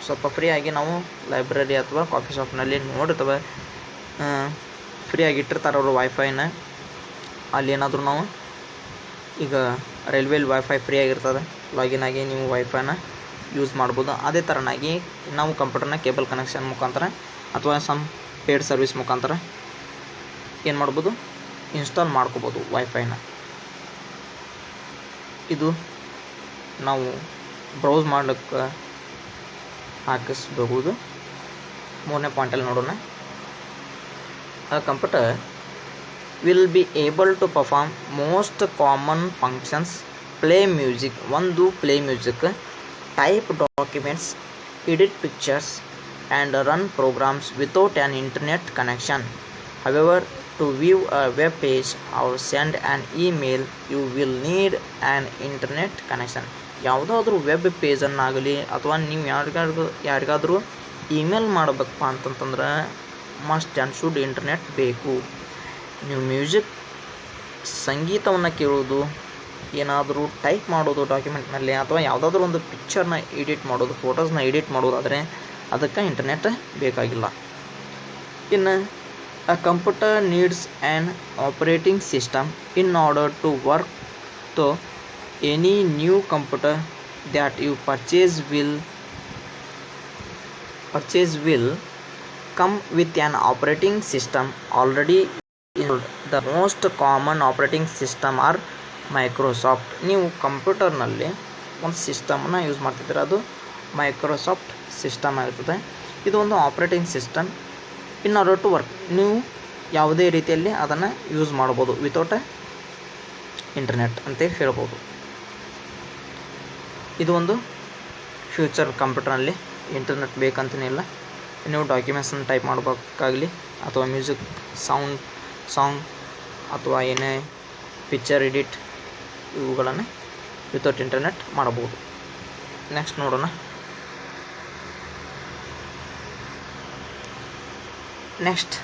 ಸ್ವಲ್ಪ ಫ್ರೀಯಾಗಿ ನಾವು ಲೈಬ್ರರಿ ಅಥವಾ ಕಾಫಿ ಶಾಪ್ನಲ್ಲಿ ನೋಡಿರ್ತವೆ, ಫ್ರೀಯಾಗಿ ಇಟ್ಟಿರ್ತಾರೆ ಅವರು ವೈಫೈನ. ಅಲ್ಲಿ ಏನಾದರೂ ನಾವು ಈಗ ರೈಲ್ವೇಲಿ ವೈಫೈ ಫ್ರೀ ಆಗಿರ್ತದೆ, ಲಾಗಿನ್ ಆಗಿ ನೀವು ವೈಫೈನ ಯೂಸ್ ಮಾಡ್ಬೋದು. ಅದೇ ಥರನಾಗಿ ನಾವು ಕಂಪ್ಯೂಟರ್ನ ಕೇಬಲ್ ಕನೆಕ್ಷನ್ ಮುಖಾಂತರ ಅಥವಾ ಸಮ್ ಪೇಡ್ ಸರ್ವಿಸ್ ಮುಖಾಂತರ ಏನು ಮಾಡ್ಬೋದು, ಇನ್ಸ್ಟಾಲ್ ಮಾಡ್ಕೋಬೋದು ವೈಫೈನ. ಇದು ನಾವು ಬ್ರೌಸ್ ಮಾಡ್ಲಿಕ್ಕೆ ಹಾಕಿಸ್ಬಹುದು. ಮೂರನೇ ಪಾಯಿಂಟಲ್ಲಿ ನೋಡೋಣ. A computer will be able to perform most common functions, play music, play music, type documents, edit pictures, and run programs without an internet connection. However, to view a web page or send an email, you will need an internet connection. ಯಾವುದಾದ್ರೂ web ಪೇಜನ್ನಾಗಲಿ ಅಥವಾ ನೀವು ಯಾರಿಗಾದರೂ email ಮಾಡಬೇಕಪ್ಪ ಅಂತಂತಂದ್ರೆ must and should internet ಬೇಕು. ನೀವು music ಸಂಗೀತವನ್ನು ಕೇಳೋದು, ಏನಾದರೂ ಟೈಪ್ ಮಾಡೋದು ಡಾಕ್ಯುಮೆಂಟ್ನಲ್ಲಿ, ಅಥವಾ ಯಾವುದಾದ್ರೂ ಒಂದು ಪಿಕ್ಚರ್ನ ಎಡಿಟ್ ಮಾಡೋದು, ಫೋಟೋಸ್ನ ಎಡಿಟ್ ಮಾಡೋದಾದರೆ ಅದಕ್ಕೆ ಇಂಟರ್ನೆಟ್ ಬೇಕಾಗಿಲ್ಲ. ಇನ್ನು a computer needs an operating system in order to work. So any new computer that you purchase will come with an operating system already installed. The most common operating system are Microsoft. ನೀವು ಕಂಪ್ಯೂಟರ್ನಲ್ಲಿ ಒಂದು ಸಿಸ್ಟಮನ್ನು use ಮಾಡ್ತಿದ್ದೀರ, ಅದು Microsoft system ಆಗಿರ್ತದೆ. ಇದು ಒಂದು operating system. In order to work, ನೀವು ಯಾವುದೇ ರೀತಿಯಲ್ಲಿ ಅದನ್ನು ಯೂಸ್ ಮಾಡ್ಬೋದು ವಿತೌಟ್ ಇಂಟರ್ನೆಟ್ ಅಂತ ಹೇಳ್ಬೋದು. ಇದು ಒಂದು ಫ್ಯೂಚರ್ ಕಂಪ್ಯೂಟರ್ನಲ್ಲಿ ಇಂಟರ್ನೆಟ್ ಬೇಕಂತನಿಲ್ಲ. ನೀವು ಡಾಕ್ಯುಮೆಂಟ್ಸನ್ನು ಟೈಪ್ ಮಾಡಬೇಕಾಗಲಿ ಅಥವಾ ಮ್ಯೂಸಿಕ್ ಸಾಂಗ್ ಅಥವಾ ಏನೇ ಪಿಕ್ಚರ್ ಎಡಿಟ್ ಇವುಗಳನ್ನು ವಿತೌಟ್ ಇಂಟರ್ನೆಟ್ ಮಾಡಬಹುದು. ನೆಕ್ಸ್ಟ್ ನೋಡೋಣ. Next,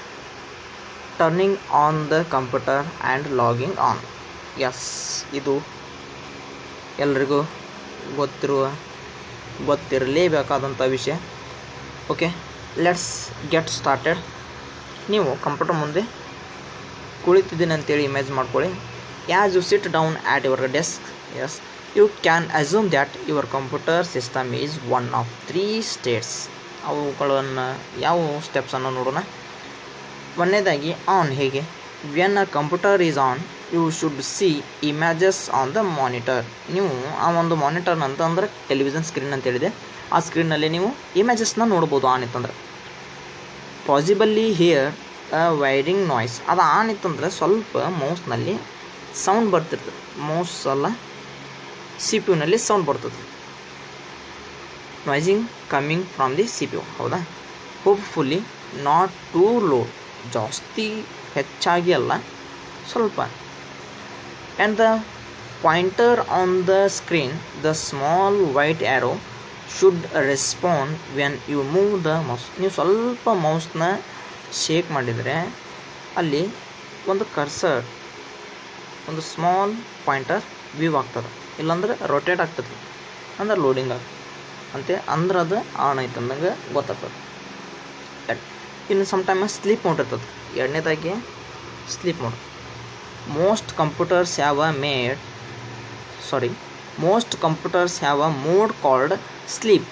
turning on the computer and logging on. Yes, ಇದು ಎಲ್ರಿಗೂ ಗೊತ್ತಿರಲೇಬೇಕಾದಂಥ ವಿಷಯ. Okay, let's get started. ನೀವು ಕಂಪ್ಯೂಟರ್ ಮುಂದೆ ಕುಳಿತಿದ್ದೀನಿ ಅಂತೇಳಿ ಇಮೇಜ್ ಮಾಡ್ಕೊಳ್ಳಿ. As you sit down at your desk, yes, you can assume that your computer system is one of 3 states. ಅವುಗಳನ್ನು ಯಾವ ಸ್ಟೆಪ್ಸನ್ನು ನೋಡೋಣ. ಒಂದನೇದಾಗಿ ಆನ್. ಹೇಗೆ? When a computer is on you should see images on the monitor. ನೀವು ಆ ಒಂದು monitor ಅಂತಂದ್ರೆ ಟೆಲಿವಿಷನ್ ಸ್ಕ್ರೀನ್ ಅಂತೇಳಿದೆ, ಆ ಸ್ಕ್ರೀನ್ನಲ್ಲಿ ನೀವು ಇಮೇಜಸ್ನ ನೋಡ್ಬೋದು ಆನ್ ಇತ್ತಂದ್ರೆ. ಪಾಸಿಬಲ್ಲಿ ಹಿಯರ್ ಅ ವೈರಿಂಗ್ ನಾಯ್ಸ್. ಅದು ಆನ್ ಇತ್ತಂದ್ರೆ ಸ್ವಲ್ಪ ಮೌಸ್ನಲ್ಲಿ ಸೌಂಡ್ ಬರ್ತಿರ್ತದೆ. ಮೌಸ್ ಅಲ್ಲ, CPU ನಲ್ಲಿ ಸೌಂಡ್ ಬರ್ತದೆ. ನಾಯ್ಸಿಂಗ್ ಕಮ್ಮಿಂಗ್ ಫ್ರಮ್ ದಿ CPU. ಹೌದಾ? ಹೋಪ್ಫುಲ್ಲಿ ನಾಟ್ ಟೂ ಲೋ, ಜಾಸ್ತಿ ಹೆಚ್ಚಾಗಿ ಅಲ್ಲ, ಸ್ವಲ್ಪ. And the pointer on the screen, the small white arrow should respond when you move the mouse. ನೀವು ಸ್ವಲ್ಪ ಮೌಸ್ನ ಶೇಕ್ ಮಾಡಿದರೆ ಅಲ್ಲಿ ಒಂದು ಕರ್ಸರ್, ಒಂದು ಸ್ಮಾಲ್ ಪಾಯಿಂಟರ್ ವ್ಯೂ ಆಗ್ತದೆ, ಇಲ್ಲಾಂದ್ರೆ ರೊಟೇಟ್ ಆಗ್ತದೆ, ಅಂದ್ರೆ ಲೋಡಿಂಗ್ ಆಗ್ತದೆ ಅಂತೆ. ಅಂದ್ರೆ ಅದು ಆನ್ ಆಯ್ತು ಅಂದಂಗೆ ಗೊತ್ತಾಗ್ತದೆ. ಇನ್ನು ಸಮ್ಟೈಮ್ ಸ್ಲೀಪ್ ಮೋಡ್ ಇರ್ತದೆ. ಎರಡನೇದಾಗಿ sleep mode. Most computers have a mode called sleep,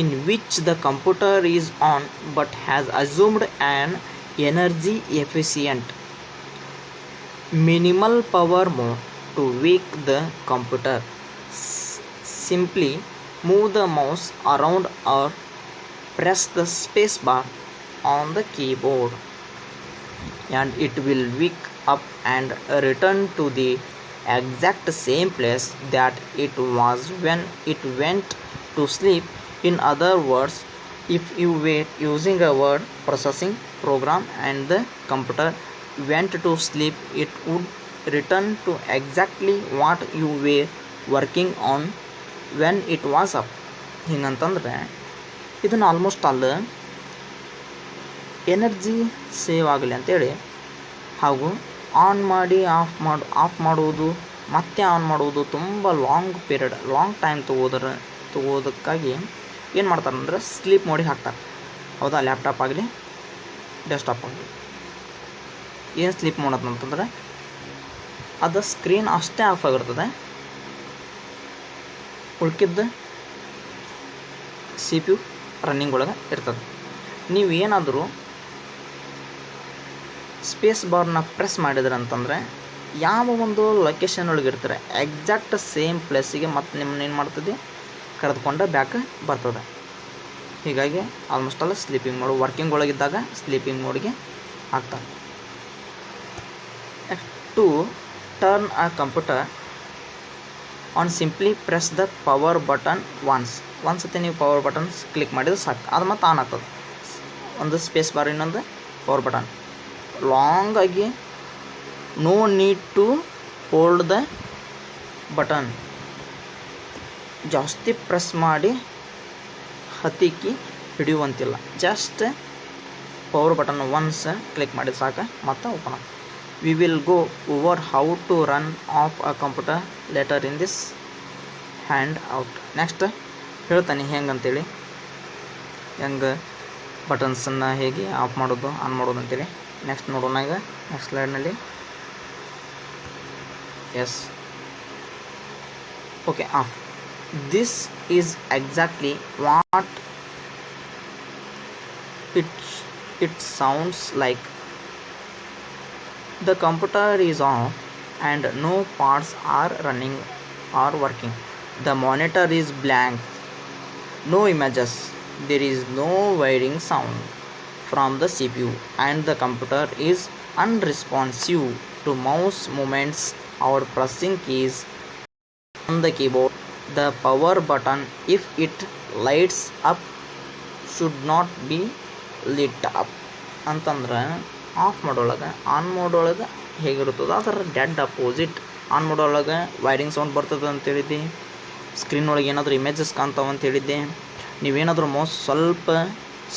in which the computer is on but has assumed an energy efficient minimal power mode to wake the computer. Simply move the mouse around or press the space bar on the keyboard and it will wake up and return to the exact same place that it was when it went to sleep. In other words, if you were using a word processing program and the computer went to sleep, it would return to exactly what you were working on when it was up. ಹಿಂಗಂತಂದರೆ ಇದನ್ನು almost all energy save ಆಗಲಿ ಅಂತೇಳಿ ಹಾಗೂ on ಮಾಡಿ of ಮಾಡುವುದು ಮತ್ತೆ on ಮಾಡುವುದು ತುಂಬ ಲಾಂಗ್ ಟೈಮ್ ತಗೋದಕ್ಕಾಗಿ ಏನು ಮಾಡ್ತಾರೆ ಅಂದರೆ ಸ್ಲೀಪ್ ಮೋಡಿಗೆ ಹಾಕ್ತಾರೆ. ಹೌದಾ, ಲ್ಯಾಪ್ಟಾಪ್ ಆಗಲಿ ಡೆಸ್ಕ್ಟಾಪ್ ಆಗಲಿ. ಏನು ಸ್ಲೀಪ್ ಮೋಡ್ ಅಂತಂದ್ರೆ ಅದು ಸ್ಕ್ರೀನ್ ಅಷ್ಟೇ ಆಫ್ ಆಗಿರ್ತದೆ, ಉಳ್ಕಿದ್ದು ಸಿ ಪಿ ಯು ರನ್ನಿಂಗ್ ಒಳಗೆ ಇರ್ತದೆ. ನೀವೇನಾದರೂ ಸ್ಪೇಸ್ ಬಾರ್ನ ಪ್ರೆಸ್ ಮಾಡಿದ್ರೆ ಅಂತಂದರೆ ಯಾವ ಒಂದು ಲೊಕೇಶನ್ ಒಳಗೆ ಇರ್ತಾರೆ ಎಕ್ಸಾಕ್ಟ್ ಸೇಮ್ ಪ್ಲೇಸಿಗೆ ಮತ್ತೆ ನಿಮ್ಮನ್ನ ಏನು ಮಾಡ್ತದೆ ಕರೆದುಕೊಂಡು ಬ್ಯಾಕ್ ಬರ್ತದೆ. ಹೀಗಾಗಿ almost all sleeping mode working ಒಳಗಿದ್ದಾಗ ಸ್ಲೀಪಿಂಗ್ ಮೋಡ್ಗೆ ಹಾಕ್ತಾರೆ. To turn a computer on simply press the power button ಒಂದು ಸತಿ ನೀವು ಪವರ್ ಬಟನ್ಸ್ ಕ್ಲಿಕ್ ಮಾಡಿದ್ರೆ ಸಾಕು, ಅದು ಮತ್ತೆ ಆನ್ ಆಗ್ತದೆ. ಒಂದು ಸ್ಪೇಸ್ ಬಾರ್, ಇನ್ನೊಂದು ಪವರ್ ಬಟನ್. ಲಾಂಗ್ ಆಗಿ no need to hold the button, ಜಾಸ್ತಿ ಪ್ರೆಸ್ ಮಾಡಿ ಹತ್ತಿಕ್ಕಿ ಹಿಡಿಯುವಂತಿಲ್ಲ. Just power button once click ಮಾಡಿ ಸಾಕು, ಮತ್ತೆ ಓಪನ್ ಆಗ. We will go over how to run of a computer later in this handout. Next ಹೇಳ್ತಾನೆ ಹೆಂಗಂತೇಳಿ, ಹೆಂಗೆ ಬಟನ್ಸನ್ನು ಹೇಗೆ ಆಫ್ ಮಾಡೋದು ಆನ್ ಮಾಡೋದು ಅಂತೇಳಿ ನೆಕ್ಸ್ಟ್ ನೋಡೋಣ. ಈಗ ನೆಕ್ಸ್ಟ್ ಸ್ಲೈಡ್ನಲ್ಲಿ yes okay of. This is exactly what it sounds like. The computer is off and no parts are running or working. The monitor is blank, no images, there is no whirring sound from the CPU, and the computer is unresponsive to mouse movements or pressing keys on the keyboard. The power button, if it lights up, should not be lit up. ಅಂತಂದ್ರೆ off ಮಾಡೋಳಗೆ on ಮಾಡೋಳಗೆ ಹೇಗಿರ್ತದೆ ಅದರ dead opposite. On ಮಾಡೋಳಗೆ wiring sound ಬರ್ತದೆ ಅಂತೇಳಿದ್ದೆ, screen ಒಳಗೆ ಏನಾದರೂ ಇಮೇಜಸ್ ಕಾಣ್ತಾವೆ ಅಂತ ಹೇಳಿದ್ದೆ. ನೀವೇನಾದರೂ ಮೌಸ್ ಸ್ವಲ್ಪ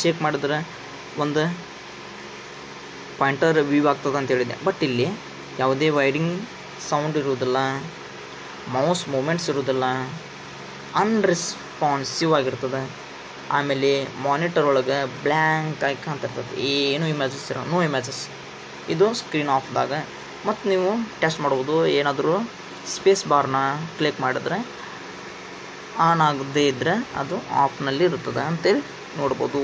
ಶೇಕ್ ಮಾಡಿದ್ರೆ ಒಂದು ಪಾಯಿಂಟರ್ ವ್ಯೂ ಆಗ್ತದೆ ಅಂತ ಹೇಳಿದ್ದೆ. ಬಟ್ ಇಲ್ಲಿ ಯಾವುದೇ ವೈರಿಂಗ್ ಸೌಂಡ್ ಇರುವುದಿಲ್ಲ, ಮೌಸ್ ಮೂಮೆಂಟ್ಸ್ ಇರೋದಿಲ್ಲ, ಅನ್ರೆಸ್ಪಾನ್ಸಿವ್ ಆಗಿರ್ತದೆ. ಆಮೇಲೆ ಮಾನಿಟರ್ ಒಳಗೆ ಬ್ಲ್ಯಾಂಕ್ ಆಗಿ ಕಾಣ್ತಿರ್ತದೆ, ಏನು ಇಮೇಜಸ್ ನೋ ಇಮೇಜಸ್. ಇದು ಸ್ಕ್ರೀನ್ ಆಫ್ದಾಗ. ಮತ್ತು ನೀವು ಟೆಸ್ಟ್ ಮಾಡ್ಬೋದು, ಏನಾದರೂ ಸ್ಪೇಸ್ ಬಾರ್ನ ಕ್ಲಿಕ್ ಮಾಡಿದ್ರೆ ಆನ್ ಆಗದೇ ಇದ್ದರೆ ಅದು ಆಫ್ನಲ್ಲಿ ಇರ್ತದೆ ಅಂತೇಳಿ ನೋಡ್ಬೋದು.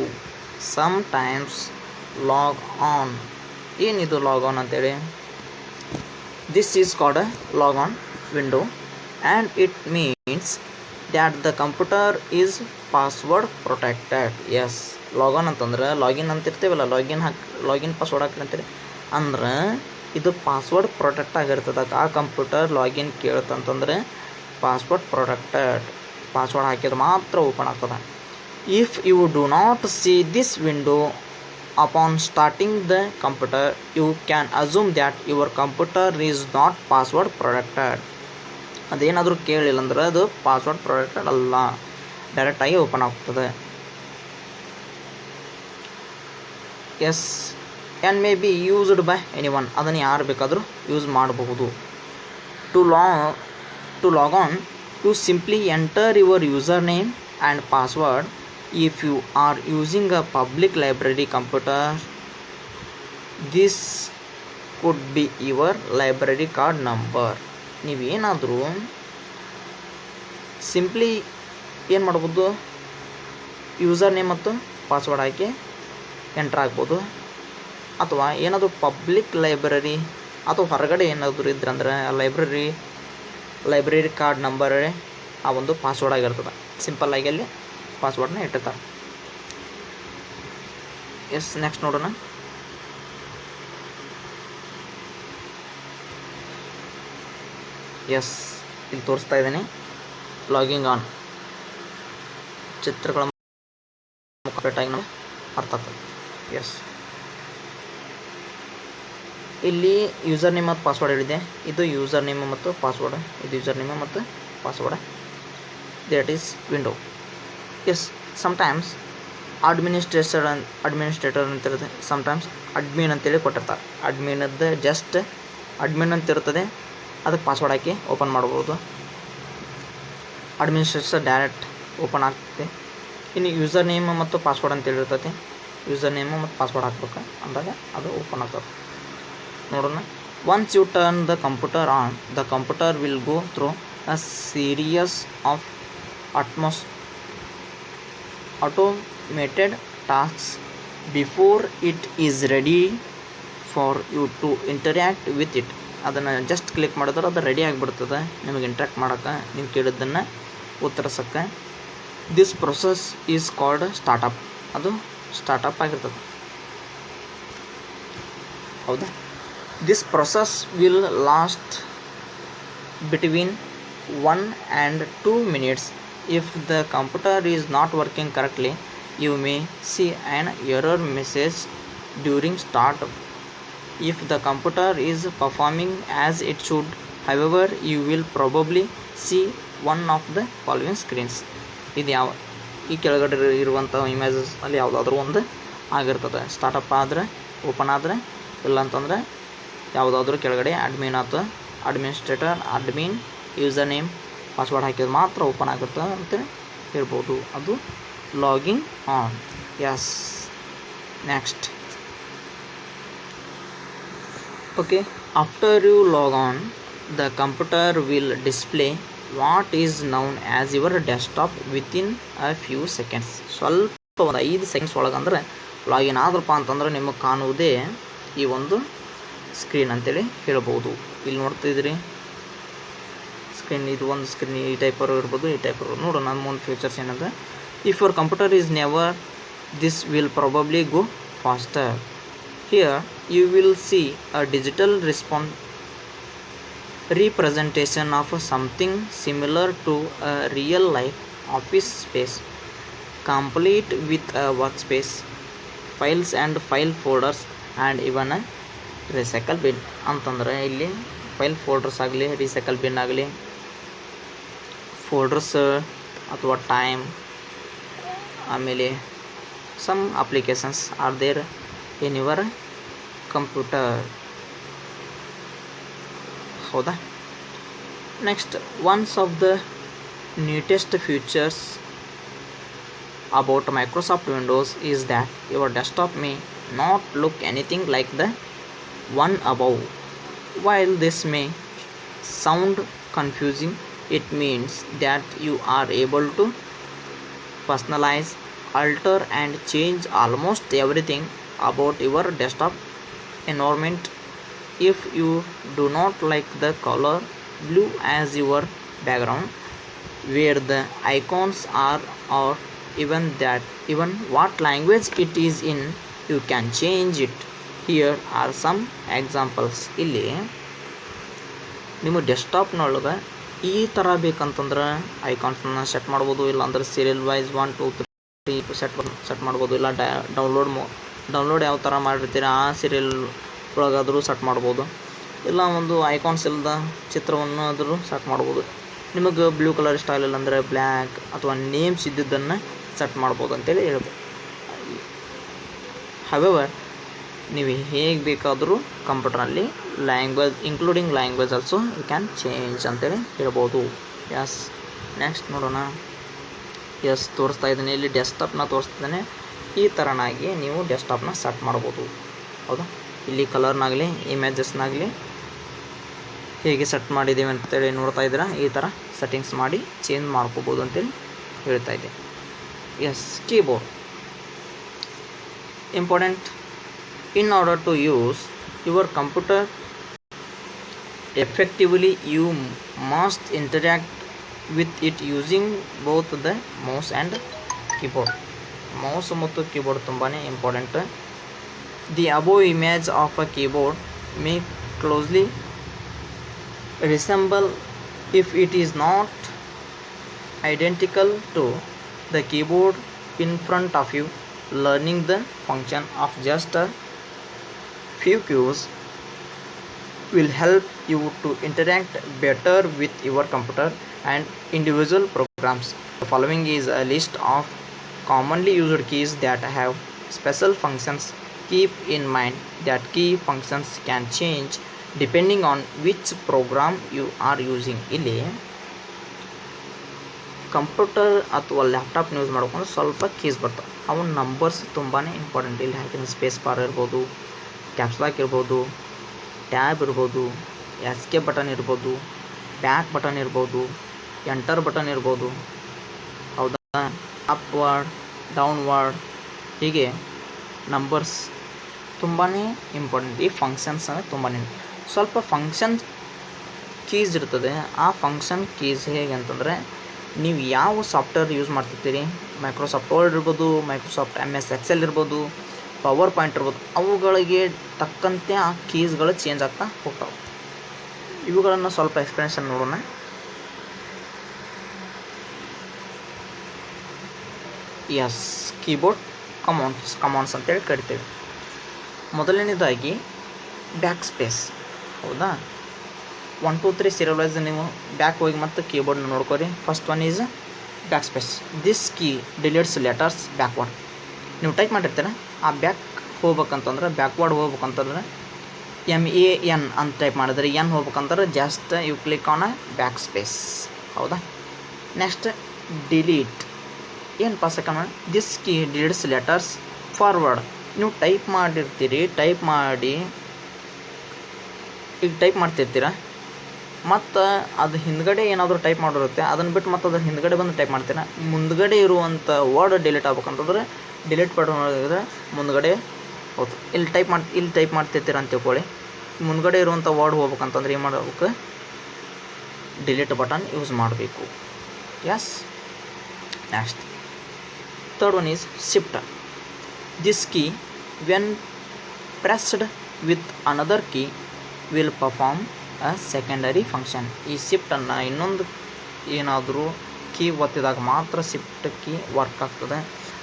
Sometimes log on. ಏನಿದು ಲಾಗ್ ಆನ್ ಅಂತೇಳಿ? This is called a log on window and it means that the computer is password protected. yes, login ಅಂತಂದ್ರೆ ಲಾಗಿನ್ ಅಂತಿರ್ತೀವಲ್ಲ, ಲಾಗಿನ್ ಪಾಸ್ವರ್ಡ್ ಹಾಕ್ರಿ ಅಂತೀರಿ ಅಂದ್ರೆ ಇದು ಪಾಸ್ವರ್ಡ್ ಪ್ರೊಟೆಕ್ಟ್ ಆಗಿರ್ತದೆ. ಆ ಕಂಪ್ಯೂಟರ್ ಲಾಗಿನ್ ಕೇಳ್ತಂತಂದ್ರೆ ಪಾಸ್ವರ್ಡ್ ಪ್ರೊಟೆಕ್ಟೆಡ್, ಪಾಸ್ವರ್ಡ್ ಹಾಕಿದ್ರೆ ಮಾತ್ರ ಓಪನ್ ಆಗ್ತದೆ. If you do not see this window upon starting the computer, you can assume that your computer is not password protected. ಅದೇನಾದರೂ ಕೇಳಿಲ್ಲ ಅಂದ್ರೆ ಅದು ಪಾಸ್ವರ್ಡ್ ಪ್ರೊಟೆಕ್ಟೆಡ್ ಅಲ್ಲ, ಡೈರೆಕ್ಟಾಗಿ ಓಪನ್ ಆಗ್ತದೆ. Yes and may be used by anyone. ಅದನ್ನು ಯಾರು ಬೇಕಾದರೂ ಯೂಸ್ ಮಾಡಬಹುದು. To log on, to simply enter your user name and password. If you are using a public library computer, this could be your library card number. ನೀವೇನಾದರೂ simply ಏನು ಮಾಡ್ಬೋದು, user name ಮತ್ತು password ಹಾಕಿ enter ಆಗ್ಬೋದು. ಅಥವಾ ಏನಾದರೂ public library ಅಥವಾ ಹೊರಗಡೆ ಏನಾದರೂ ಇದ್ರಂದ್ರೆ ಆ ಲೈಬ್ರರಿ ಕಾರ್ಡ್ ನಂಬರ್ ಆ ಒಂದು ಪಾಸ್ವರ್ಡ್ ಆಗಿರ್ತದೆ. ಸಿಂಪಲ್ಲಾಗಿ ಅಲ್ಲಿ ಪಾಸ್ವರ್ಡ್ನ ಇಟ್ಟಿರ್ತಾರೆ. ಎಸ್ ನೆಕ್ಸ್ಟ್ ನೋಡೋಣ. ಎಸ್ ಇಲ್ಲಿ ತೋರಿಸ್ತಾ ಇದ್ದೀನಿ ಲಾಗಿಂಗ್ ಆನ್. ಚಿತ್ರಗಳ ಕರೆಕ್ಟಾಗಿ ನಾವು ಅರ್ಥ ಆಗ್ತದೆ. ಎಸ್ ಇಲ್ಲಿ ಯೂಸರ್ ನೇಮ್ ಮತ್ತು ಪಾಸ್ವರ್ಡ್ ಹೇಳಿದೆ. ಇದು ಯೂಸರ್ ನೇಮ್ ಮತ್ತು ಪಾಸ್ವರ್ಡ್, ಇದು ಯೂಸರ್ ನೇಮ್ ಮತ್ತು password. that is window. Yes, sometimes administrator ಅಂತಿರುತ್ತೆ, ಸಮಟೈಮ್ಸ್ ಅಡ್ಮಿನ್ ಅಂತೇಳಿ ಕೊಟ್ಟಿರ್ತಾರೆ. ಅಡ್ಮಿನದ್ದು ಜಸ್ಟ್ ಅಡ್ಮಿನ್ ಅಂತಿರ್ತದೆ, ಅದಕ್ಕೆ ಪಾಸ್ವರ್ಡ್ ಹಾಕಿ ಓಪನ್ ಮಾಡ್ಬೋದು. ಅಡ್ಮಿನಿಸ್ಟ್ರೇಟರ್ ಡೈರೆಕ್ಟ್ ಓಪನ್ ಆಗ್ತದೆ. ಇನ್ನು ಯೂಸರ್ ನೇಮ್ ಮತ್ತು ಪಾಸ್ವರ್ಡ್ ಅಂತೇಳಿ ಇರ್ತೈತಿ. ಯೂಸರ್ ನೇಮು ಮತ್ತು ಪಾಸ್ವರ್ಡ್ ಹಾಕ್ಬೇಕು ಅಂದಾಗ ಅದು ಓಪನ್ ಆಗ್ತದೆ. ನೋಡೋಣ. Once you turn the computer on, the computer will go through a series of automated tasks before it is ready for you to interact with it. ಅದನ್ನು just click ಮಾಡಿದ್ರೆ ಅದು ready ಆಗಿಬಿಡ್ತದೆ ನಿಮಗೆ ಇಂಟ್ರಾಕ್ಟ್ ಮಾಡೋಕ್ಕೆ, ನೀವು ಕೇಳಿದ್ದನ್ನು ಉತ್ತರಿಸೋಕ್ಕೆ. This process is called startup. ಅದು ಸ್ಟಾರ್ಟಪ್ ಆಗಿರ್ತದೆ, ಹೌದಾ. This process will last between 1 and 2 minutes. If the computer is not working correctly, you may see an error message during startup. If the computer is performing as it should, however, you will probably see one of the following screens. ಇದು ಯಾವ ಈ ಕೆಳಗಡೆ ಇರುವಂಥ images ಅಲ್ಲಿ ಯಾವುದಾದ್ರೂ ಒಂದು ಆಗಿರ್ತದೆ. Startup ಆದರೆ ಓಪನ್ ಆದರೆ, ಇಲ್ಲ ಅಂತಂದರೆ ಯಾವುದಾದ್ರೂ ಕೆಳಗಡೆ ಅಡ್ಮಿನ್ ಆಯ್ತು, administrator, admin, user name, password ಹಾಕಿದ್ರೆ ಮಾತ್ರ ಓಪನ್ ಆಗುತ್ತೆ ಅಂತೇಳಿ ಹೇಳ್ಬೋದು. ಅದು logging on. Yes, next. Okay, after you log on, the computer will display what is known as your desktop within a few seconds. ಸ್ವಲ್ಪ ಒಂದು 5 ಸೆಕೆಂಡ್ಸ್ ಒಳಗಂದ್ರೆ ಲಾಗಿನ್ ಆದ್ರಪ್ಪ ಅಂತಂದ್ರೆ ನಿಮಗೆ ಕಾಣುವುದೇ ಈ ಒಂದು ಸ್ಕ್ರೀನ್ ಅಂತೇಳಿ ಹೇಳ್ಬೋದು. ಇಲ್ಲಿ ನೋಡ್ತಿದ್ರಿ ಸ್ಕ್ರೀನ್, ಇದು ಒಂದು ಸ್ಕ್ರೀನ್ ಈ ಟೈಪರು ಇರ್ಬೋದು, ಈ ಟೈಪರು. ನೋಡು ನಮ್ಮ ಒಂದು ಫೀಚರ್ಸ್ ಏನಂದ್ರೆ, if your computer is newer, this will probably go faster. Here you will see a digital representation of something similar to a real life office space, complete with a workspace, files and file folders, and even a recycle bin. ಅಂತಂದರೆ ಇಲ್ಲಿ file folders ಆಗಲಿ, recycle bin ಆಗಲಿ, folders ಅಥವಾ time, ಆಮೇಲೆ some applications are there in your computer, ಹೌದಾ. Next, ones of the neatest features about Microsoft Windows is that your desktop may not look anything like the one above. While this may sound confusing, it means that you are able to personalize, alter and change almost everything about your desktop environment. If you do not like the color blue as your background, where the icons are, or even what language it is in, you can change it. Here are some examples. ಇಲ್ಲಿ ನಿಮ್ಮ ಡೆಸ್ಕ್ಟಾಪ್ನೊಳಗೆ ಈ ಥರ ಬೇಕಂತಂದ್ರೆ ಐಕಾನ್ಸ್ನ set ಮಾಡ್ಬೋದು, ಇಲ್ಲಾಂದ್ರೆ serial wise 1 2 3 set ಮಾಡ್ಬೋದು, ಇಲ್ಲ download ಯಾವ ಥರ ಮಾಡಿರ್ತೀರ ಆ ಸೀರಿಯಲ್ ಒಳಗಾದರೂ ಸೆಟ್ ಮಾಡ್ಬೋದು, ಇಲ್ಲ ಒಂದು ಐಕಾನ್ಸ್ ಇಲ್ಲದ ಚಿತ್ರವನ್ನು ಆದರೂ ಸೆಟ್ ಮಾಡ್ಬೋದು. ನಿಮಗೆ ಬ್ಲೂ ಕಲರ್ ಸ್ಟೈಲ್ ಇಲ್ಲಾಂದರೆ ಬ್ಲ್ಯಾಕ್ ಅಥವಾ ನೇಮ್ಸ್ ಇದ್ದಿದ್ದನ್ನು ಸೆಟ್ ಮಾಡ್ಬೋದು ಅಂತೇಳಿ ಹೇಳ್ಬೋದು. ಹವೆವರ್ ನೀವು ಹೇಗೆ ಬೇಕಾದರೂ ಕಂಪ್ಯೂಟರ್ನಲ್ಲಿ language including language also you can change ಅಂತೇಳಿ ಹೇಳ್ಬೋದು. ಎಸ್, ನೆಕ್ಸ್ಟ್ ನೋಡೋಣ. ಎಸ್, ತೋರಿಸ್ತಾ ಇದ್ದೀನಿ ಇಲ್ಲಿ ಡೆಸ್ಕ್ಟಾಪ್ನ ತೋರಿಸ್ತಿದ್ದೇನೆ. ಈ ಥರನಾಗಿ ನೀವು ಡೆಸ್ಕ್ಟಾಪ್ನ ಸೆಟ್ ಮಾಡ್ಬೋದು, ಹೌದಾ. ಇಲ್ಲಿ ಕಲರ್ನಾಗಲಿ ಇಮೇಜಸ್ನಾಗಲಿ ಹೇಗೆ ಸೆಟ್ ಮಾಡಿದ್ದೀವಿ ಅಂತೇಳಿ ನೋಡ್ತಾ ಇದ್ದೀರಾ. ಈ ಥರ ಸೆಟ್ಟಿಂಗ್ಸ್ ಮಾಡಿ ಚೇಂಜ್ ಮಾಡ್ಕೋಬೋದು ಅಂತೇಳಿ ಹೇಳ್ತಾ ಇದ್ದೆ. Yes, keyboard important. In order to use your computer effectively, you must interact with it using both the mouse and keyboard. Mouse ಮತ್ತು keyboard ತುಂಬಾನೇ important. The above image of a keyboard may closely resemble, if it is not identical to, the keyboard in front of you. Learning the function of just a few cues will help you to interact better with your computer and individual programs. programs. The following is a list of commonly used keys that have special functions. Keep in mind that key functions can change depending on which program you are using. ಇಲ್ಲಿ computer ಅಥವಾ laptop use ಮಾಡ್ಕೊಂಡು ಸ್ವಲ್ಪ keys ಬರ್ತವೆ. ಅವು numbers ತುಂಬಾ important. ಇಲ್ಲಿ ಹಾಕಿದ್ರೆ space bar ಇರ್ಬೋದು, ಕ್ಯಾಪ್ಸ್ ಲಾಕ್ ಇರ್ಬೋದು, ಟ್ಯಾಬ್ ಇರ್ಬೋದು, ಎಸ್ಕೇಪ್ ಬಟನ್ ಇರ್ಬೋದು, ಬ್ಯಾಕ್ ಬಟನ್ ಇರ್ಬೋದು, ಎಂಟರ್ ಬಟನ್ ಇರ್ಬೋದು, ಹೌದಾ, ಅಪ್ವರ್ಡ್, ಡೌನ್ವರ್ಡ್, ಹೀಗೆ ನಂಬರ್ಸ್ ತುಂಬಾ ಇಂಪಾರ್ಟೆಂಟ್. ಈ ಫಂಕ್ಷನ್ಸ್ ಅಂದರೆ ತುಂಬಾ ಸ್ವಲ್ಪ ಫಂಕ್ಷನ್ ಕೀಸ್ ಇರ್ತದೆ. ಆ ಫಂಕ್ಷನ್ ಕೀಸ್ ಹೇಗೆ ಅಂತಂದರೆ, ನೀವು ಯಾವ ಸಾಫ್ಟ್ವೇರ್ ಯೂಸ್ ಮಾಡ್ತಿರ್ತೀರಿ, ಮೈಕ್ರೋಸಾಫ್ಟ್ ವರ್ಡ್ ಇರ್ಬೋದು, ಮೈಕ್ರೋಸಾಫ್ಟ್ MS Excel ಇರ್ಬೋದು, ಪವರ್ ಪಾಯಿಂಟ್ ಇರ್ಬೋದು, ಅವುಗಳಿಗೆ ತಕ್ಕಂತೆ ಆ ಕೀಸ್ಗಳು ಚೇಂಜ್ ಆಗ್ತಾ ಹೋಗ್ತಾವೆ. ಇವುಗಳನ್ನು ಸ್ವಲ್ಪ ಎಕ್ಸ್ಪ್ಲನೇಷನ್ ನೋಡೋಣ. ಎಸ್, ಕೀಬೋರ್ಡ್ ಕಮಾಂಡ್ಸ್ ಅಂತೇಳಿ ಕರಿತೇವೆ. ಮೊದಲನೇದಾಗಿ ಬ್ಯಾಕ್ ಸ್ಪೇಸ್, ಹೌದಾ. 1 2 3 ಸೀರಿಯಲೈಸ್ ನೀವು ಬ್ಯಾಕ್ ಹೋಗಿ ಮತ್ತು ಕೀಬೋರ್ಡ್ನ ನೋಡ್ಕೊರಿ. First one is back space. This key deletes letters backward. ನೀವು ಟೈಪ್ ಮಾಡಿರ್ತೀರ, ಆ ಬ್ಯಾಕ್ ಹೋಗ್ಬೇಕಂತಂದ್ರೆ, ಬ್ಯಾಕ್ವರ್ಡ್ ಹೋಗ್ಬೇಕಂತಂದ್ರೆ MAN ಅಂತ ಟೈಪ್ ಮಾಡಿದ್ರೆ, N ಹೋಗ್ಬೇಕಂದ್ರೆ just you click on back space, ಹೌದಾ. ನೆಕ್ಸ್ಟ್ ಡಿಲೀಟ್, ಏನಪ್ಪ second one, this key deletes letters forward. ನೀವು ಟೈಪ್ ಮಾಡಿರ್ತೀರಿ, ಟೈಪ್ ಮಾಡಿ ಈಗ ಟೈಪ್ ಮಾಡ್ತಿರ್ತೀರ, ಮತ್ತು ಅದು ಹಿಂದ್ಗಡೆ ಏನಾದರೂ ಟೈಪ್ ಮಾಡಿರುತ್ತೆ, ಅದನ್ನು ಬಿಟ್ಟು ಮತ್ತು ಅದ್ರ ಹಿಂದ್ಗಡೆ ಬಂದು ಟೈಪ್ ಮಾಡ್ತೀರ. ಮುಂದ್ಗಡೆ ಇರುವಂಥ ವರ್ಡ್ ಡಿಲೀಟ್ ಆಗ್ಬೇಕಂತಂದ್ರೆ ಡಿಲೀಟ್ ಬಟನ್ ಮಾಡಿದ್ರೆ ಮುಂದ್ಗಡೆ ಹೌದು. ಇಲ್ಲಿ ಟೈಪ್ ಮಾಡ್ತಿರ್ತೀರ ಅಂತ ತಿಳ್ಕೊಳ್ಳಿ, ಮುಂದ್ಗಡೆ ಇರುವಂಥ ವರ್ಡ್ ಹೋಗ್ಬೇಕಂತಂದ್ರೆ ಏನು ಮಾಡಬೇಕು, ಡಿಲೀಟ್ ಬಟನ್ ಯೂಸ್ ಮಾಡಬೇಕು. Yes. Next third one is shift. This key when pressed with another key will perform a secondary function. ಈ ಶಿಫ್ಟನ್ನು ಇನ್ನೊಂದು ಏನಾದರೂ ಕೀ ಒತ್ತಿದಾಗ ಮಾತ್ರ ಶಿಫ್ಟ್ ಕೀ ವರ್ಕ್ ಆಗ್ತದೆ.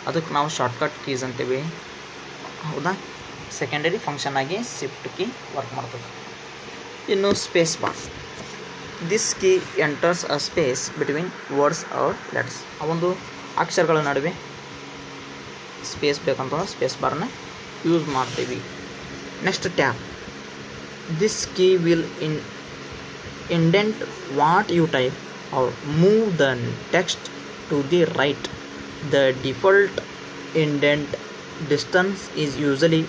ಅದಕ್ಕೆ ನಾವು ಶಾರ್ಟ್ಕಟ್ ಕೀಸ್ ಅಂತೀವಿ, ಹೌದಾ. ಸೆಕೆಂಡರಿ ಫಂಕ್ಷನ್ ಆಗಿ ಶಿಫ್ಟ್ ಕೀ ವರ್ಕ್ ಮಾಡ್ತದೆ. ಇನ್ನು space bar. This key enters a space between words or letters. ಆ ಒಂದು ಅಕ್ಷರಗಳ ನಡುವೆ ಸ್ಪೇಸ್ ಬೇಕಂತಂದ್ರೆ ಸ್ಪೇಸ್ ಬಾರ್ನ ಯೂಸ್ ಮಾಡ್ತೀವಿ. Next tab. This key will indent what you type or move the text to the right. The default indent distance is usually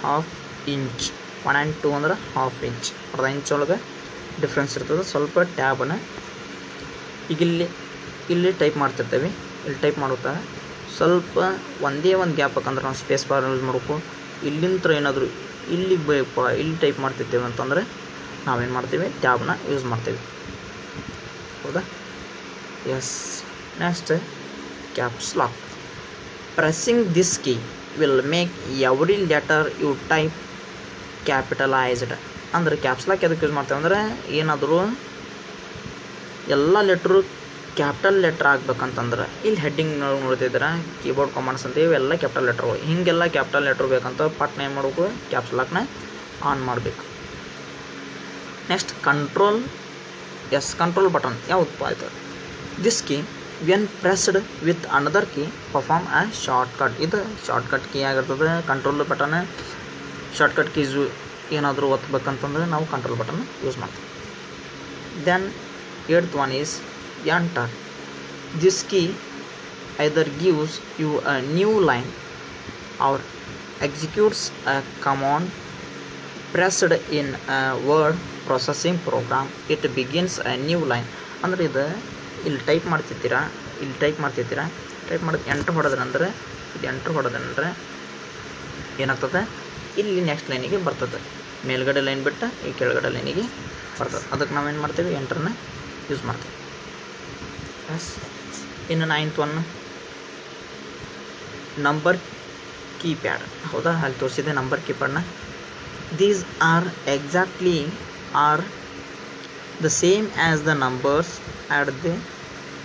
half inch. 1 and 2 ಅಂದ್ರೆ half inch, ಅರ್ಧ inch ಒಳಗೆ difference ಇರ್ತದೆ. ಸ್ವಲ್ಪ ಟ್ಯಾಬನ್ನು ಈಗ ಇಲ್ಲಿ type ಮಾಡ್ತಿರ್ತೇವೆ, ಇಲ್ಲಿ type ಮಾಡುತ್ತಾ ಸ್ವಲ್ಪ ಒಂದೇ ಒಂದು ಗ್ಯಾಪ್ ಬೇಕಂದ್ರೆ ನಾವು ಸ್ಪೇಸ್ ಬಾರ್ ಯೂಸ್ ಮಾಡಬೇಕು. ಇಲ್ಲಿಂದ ಏನಾದರೂ ಇಲ್ಲಿ ಬೇಕು, ಇಲ್ಲಿ ಟೈಪ್ ಮಾಡ್ತಿರ್ತೇವೆ ಅಂತಂದರೆ ನಾವೇನು ಮಾಡ್ತೀವಿ, ಟ್ಯಾಬ್ನ ಯೂಸ್ ಮಾಡ್ತೀವಿ, ಹೌದಾ. Yes. Next caps lock. Pressing this key will make every letter you type capitalised. ಅಂದರೆ ಕ್ಯಾಪ್ಸ್ ಲಾಕ್ ಎದಕ್ಕೆ ಯೂಸ್ ಮಾಡ್ತೇವೆ ಅಂದರೆ, ಏನಾದರೂ ಎಲ್ಲ ಲೆಟ್ರು ಕ್ಯಾಪಿಟಲ್ ಲೆಟ್ರ್ ಆಗ್ಬೇಕಂತಂದ್ರೆ, ಇಲ್ಲಿ ಹೆಡ್ಡಿಂಗ್ ನೋಡ್ತಿದ್ರೆ ಕೀಬೋರ್ಡ್ ಕಮಾಂಡ್ಸ್ ಅಂತೀವಿ, ಎಲ್ಲ ಕ್ಯಾಪಿಟಲ್ ಲೆಟ್ರು. ಹೀಗೆಲ್ಲ ಕ್ಯಾಪಿಟಲ್ ಲೆಟ್ರ್ ಬೇಕಂತ ಪಟ್ನ ಏನು ಮಾಡಬೇಕು, ಕ್ಯಾಪ್ಸ್ ಲಾಕ್ನ ಆನ್ ಮಾಡಬೇಕು. Next control. Yes, control button ಯಾವುದು ಆಯ್ತು. This key when pressed with another key perform a shortcut. ಇದು ಶಾರ್ಟ್ಕಟ್ ಕೀ ಆಗಿರ್ತದೆ. ಕಂಟ್ರೋಲ್ ಬಟನ್ ಶಾರ್ಟ್ಕಟ್ ಕೀಸು ಏನಾದರೂ ಒತ್ತಬೇಕಂತಂದ್ರೆ ನಾವು ಕಂಟ್ರೋಲ್ ಬಟನ್ ಯೂಸ್ ಮಾಡ್ತೀವಿ. Then eighth one is enter. This key either gives you a new line or executes a command pressed in a word processing program. It begins a new line. ಅಂದರೆ ಇದು ಇಲ್ಲಿ type ಮಾಡ್ತಿರ್ತೀರ, type ಮಾಡಿ entry ಹೊಡೆದ್ರಂದ್ರೆ, ಇದು entry ಹೊಡೆದಂದ್ರೆ ಏನಾಗ್ತದೆ, ಇಲ್ಲಿ next ಲೈನಿಗೆ ಬರ್ತದೆ. ಮೇಲ್ಗಡೆ line ಬಿಟ್ಟು ಈ ಕೆಳಗಡೆ ಲೈನಿಗೆ ಬರ್ತದೆ. ಅದಕ್ಕೆ ನಾವೇನು ಮಾಡ್ತೀವಿ, ಎಂಟ್ರನ್ನ ಯೂಸ್ ಮಾಡ್ತೀವಿ. ಎಸ್. ಇನ್ನು 9th ಒನ್ ನಂಬರ್ ಕೀಪ್ಯಾಡ್, ಹೌದಾ. ಅಲ್ಲಿ ತೋರಿಸಿದೆ ನಂಬರ್ ಕೀಪ್ಯಾಡ್ನ. These are exactly are the same as the numbers at the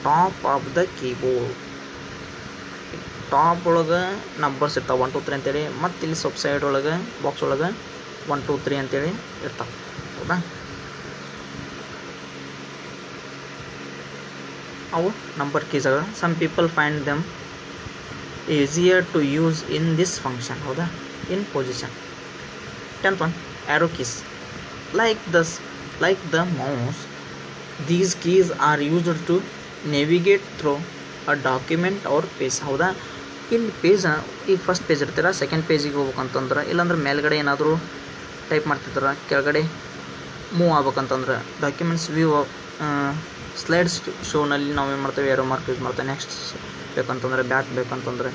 top of the keyboard. Top ಒಳಗೆ ನಂಬರ್ಸ್ ಇರ್ತಾವೆ 1 2 3 ಅಂತೇಳಿ, ಮತ್ತು ಇಲ್ಲಿ ಸ್ವಲ್ಪ ಸೈಡ್ ಒಳಗೆ ಬಾಕ್ಸ್ ಒಳಗೆ 1 2 3 ಅಂತೇಳಿ ಇರ್ತಾವೆ, ಹೌದಾ. ಅವು ನಂಬರ್ ಕೀಸ್ ಅದ. Some people find them easier to use in this function. ಹೌದಾ, in position. 10th one, arrow keys. Like the mouse, these keys are used to navigate through a document or page. ಹೌದಾ, ಇಲ್ಲಿ page ಈಗ first page ಇರ್ತೀರ, second ಪೇಜಿಗೆ ಹೋಗ್ಬೇಕಂತಂದ್ರೆ, ಇಲ್ಲಾಂದ್ರೆ ಮೇಲ್ಗಡೆ ಏನಾದರೂ ಟೈಪ್ ಮಾಡ್ತಿರ್ತಾರ, ಕೆಳಗಡೆ ಮೂವ್ ಆಗ್ಬೇಕಂತಂದ್ರೆ ಡಾಕ್ಯುಮೆಂಟ್ಸ್ ವ್ಯೂ ಸ್ಲೈಡ್ಸ್ ಶೋನಲ್ಲಿ ನಾವು ಏನು ಮಾಡ್ತೇವೆ, ಏರೋ ಮಾರ್ಕ್ ಯೂಸ್ ಮಾಡ್ತೇವೆ. ನೆಕ್ಸ್ಟ್ ಬೇಕಂತಂದ್ರೆ ಬ್ಯಾಕ್ ಬೇಕಂತಂದ್ರೆ